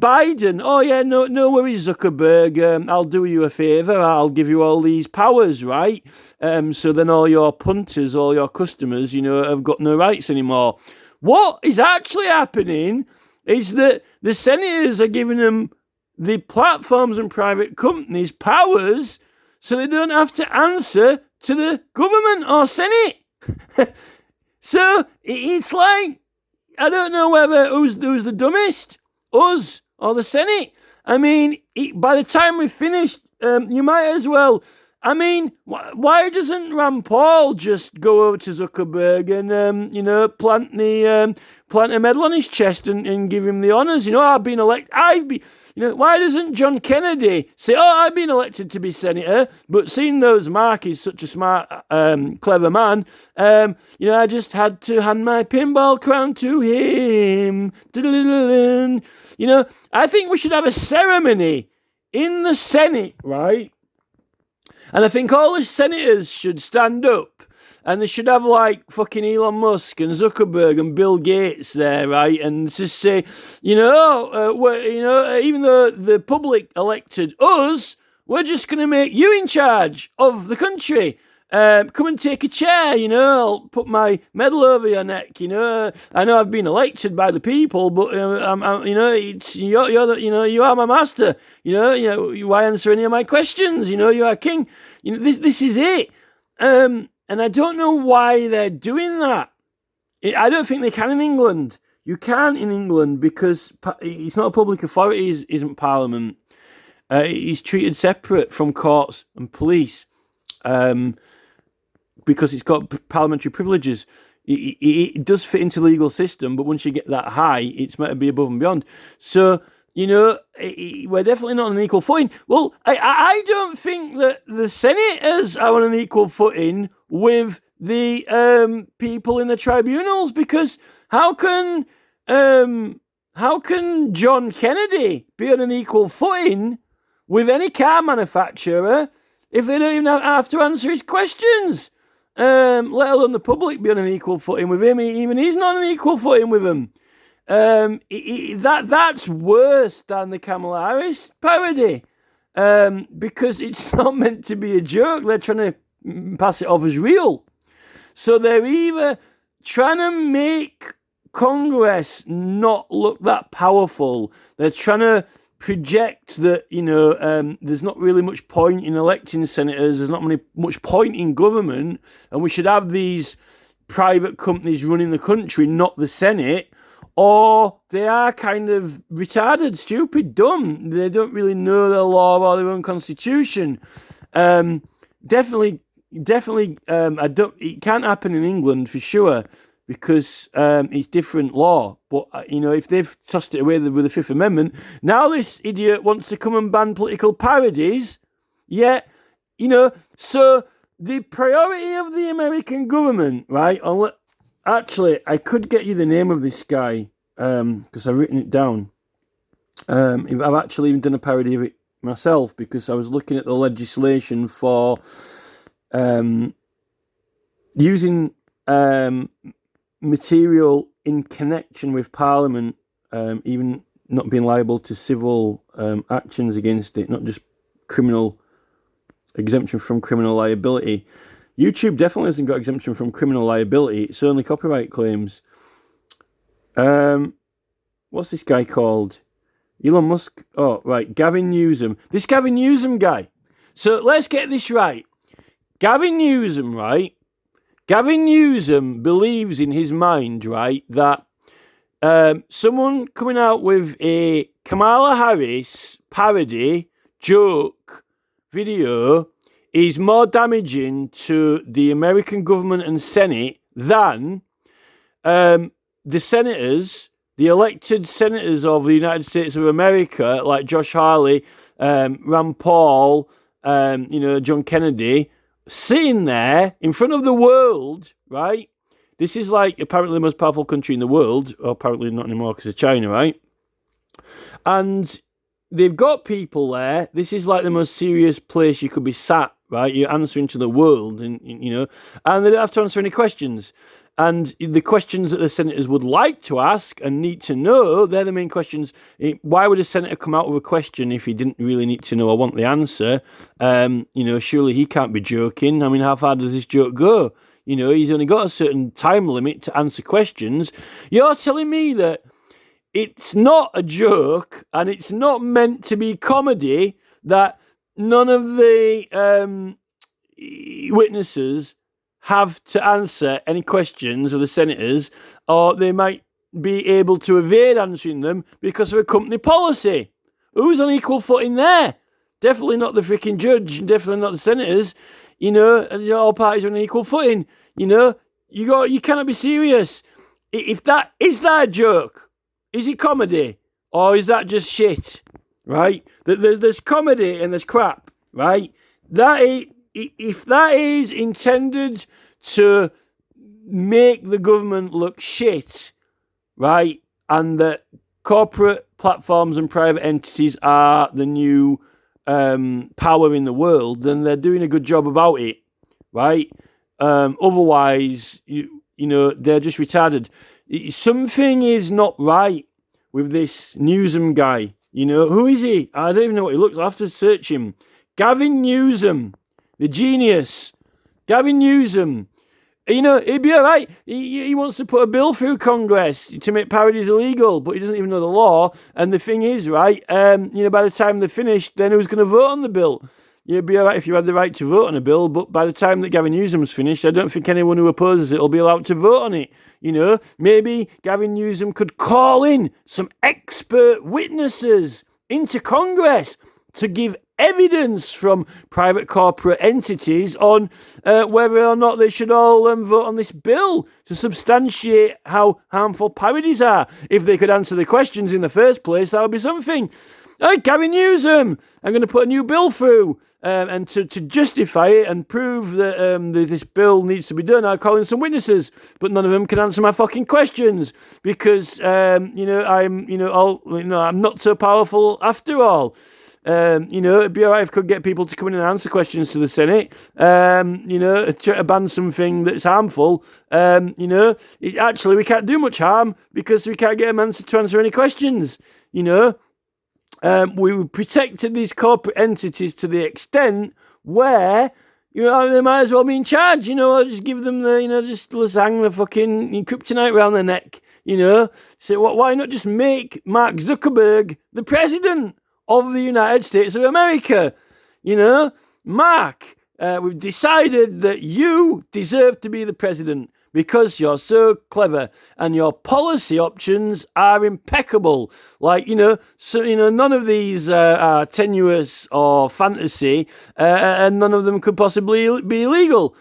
[SPEAKER 1] Biden. Oh yeah, no worries, Zuckerberg. I'll do you a favour. I'll give you all these powers, right? So then all your punters, all your customers, have got no rights anymore. What is actually happening is that the senators are giving them the platforms and private companies powers, so they don't have to answer to the government or Senate. So it's like, I don't know whether who's the dumbest, us or the Senate. I mean, by the time we've finished, you might as well I mean, why doesn't Rand Paul just go over to Zuckerberg and, plant a medal on his chest and give him the honours? I've been elected. Why doesn't John Kennedy say, I've been elected to be senator, but seeing those Mark is such a smart, clever man, I just had to hand my pinball crown to him. I think we should have a ceremony in the Senate, right? And I think all the senators should stand up, and they should have like fucking Elon Musk and Zuckerberg and Bill Gates there, right? And just say, even though the public elected us, we're just going to make you in charge of the country. Come and take a chair, I'll put my medal over your neck, I know I've been elected by the people, but it's you are my master, why answer any of my questions, you are king, this is it, and I don't know why they're doing that. I don't think they can in England. You can't in England because it's not a public authority, isn't Parliament. It's treated separate from courts and police. Because it's got parliamentary privileges. It does fit into the legal system, but once you get that high, it's meant to be above and beyond. So, we're definitely not on an equal footing. Well, I don't think that the senators are on an equal footing with the people in the tribunals, because how can John Kennedy be on an equal footing with any car manufacturer if they don't even have to answer his questions? Let alone the public be on an equal footing with him. Even he's not on an equal footing with them. That's worse than the Kamala Harris parody, because it's not meant to be a joke. They're trying to pass it off as real. So they're either trying to make Congress not look that powerful. They're trying to project that, there's not really much point in electing senators, there's not much point in government, and we should have these private companies running the country, not the Senate, or they are kind of retarded, stupid, dumb. They don't really know their law or their own constitution. Definitely, it can't happen in England for sure, because it's different law. But, if they've tossed it away with the Fifth Amendment, now this idiot wants to come and ban political parodies. Yeah, so the priority of the American government, right? Actually, I could get you the name of this guy, because I've written it down. I've actually even done a parody of it myself, because I was looking at the legislation for using material in connection with Parliament, even not being liable to civil actions against it, not just criminal exemption from criminal liability. YouTube definitely hasn't got exemption from criminal liability. It's only copyright claims. What's this guy called? Elon Musk. Oh, right. Gavin Newsom. This Gavin Newsom guy. So let's get this right. Gavin Newsom, right? Gavin Newsom believes in his mind, right, that someone coming out with a Kamala Harris parody, joke, video is more damaging to the American government and Senate than the senators, the elected senators of the United States of America, like Josh Hawley, Rand Paul, John Kennedy, sitting there in front of the world, right? This is like apparently the most powerful country in the world, or apparently not anymore because of China, right? And they've got people there. This is like the most serious place you could be sat, right? You're answering to the world, and and they don't have to answer any questions. And the questions that the senators would like to ask and need to know, they're the main questions. Why would a senator come out with a question if he didn't really need to know or want the answer? Surely he can't be joking. I mean, how far does this joke go? He's only got a certain time limit to answer questions. You're telling me that it's not a joke and it's not meant to be comedy, that none of the witnesses have to answer any questions of the senators, or they might be able to evade answering them because of a company policy? Who's on equal footing there? Definitely not the freaking judge, and definitely not the senators. All parties are on an equal footing. You cannot be serious. If that is that a joke, is it comedy or is that just shit? Right? There's comedy and there's crap. Right? If that is intended to make the government look shit, right, and that corporate platforms and private entities are the new power in the world, then they're doing a good job about it, right? Otherwise, they're just retarded. Something is not right with this Newsom guy. Who is he? I don't even know what he looks like. I have to search him. Gavin Newsom, the genius. Gavin Newsom. He'd be all right. He wants to put a bill through Congress to make parodies illegal, but he doesn't even know the law. And the thing is, right, by the time they're finished, then who's going to vote on the bill? You'd be all right if you had the right to vote on a bill, but by the time that Gavin Newsom's finished, I don't think anyone who opposes it will be allowed to vote on it. Maybe Gavin Newsom could call in some expert witnesses into Congress to give evidence from private corporate entities on whether or not they should all vote on this bill to substantiate how harmful parodies are. If they could answer the questions in the first place, that would be something. Hey, Gavin Newsom, I'm going to put a new bill through, and to justify it and prove that this bill needs to be done, I'll call in some witnesses, but none of them can answer my fucking questions because I'm not so powerful after all. It'd be alright if I could get people to come in and answer questions to the Senate. Try to ban something that's harmful. Actually, we can't do much harm because we can't get them to answer any questions. We protected these corporate entities to the extent where, they might as well be in charge. I'll just give them let's hang the fucking kryptonite around their neck. So why not just make Mark Zuckerberg the president of the United States of America? Mark, we've decided that you deserve to be the president because you're so clever and your policy options are impeccable. None of these are tenuous or fantasy, and none of them could possibly be illegal.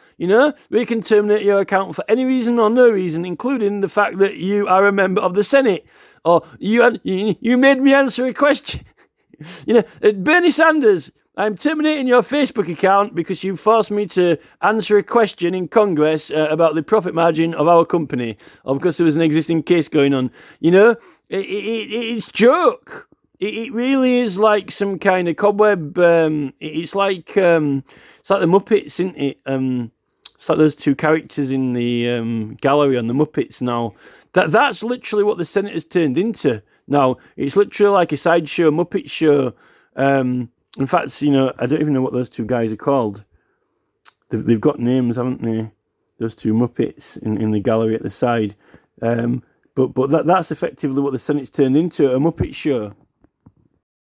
[SPEAKER 1] We can terminate your account for any reason or no reason, including the fact that you are a member of the Senate, or you made me answer a question. Bernie Sanders, I'm terminating your Facebook account because you forced me to answer a question in Congress about the profit margin of our company, or because there was an existing case going on. It's joke. It really is like some kind of cobweb. It's like the Muppets, isn't it? It's like those two characters in the gallery on the Muppets now. That's literally what the Senate has turned into. Now, it's literally like a sideshow Muppet show. In fact, I don't even know what those two guys are called. They've got names, haven't they? Those two Muppets in the gallery at the side. But that's effectively what the Senate's turned into, a Muppet show.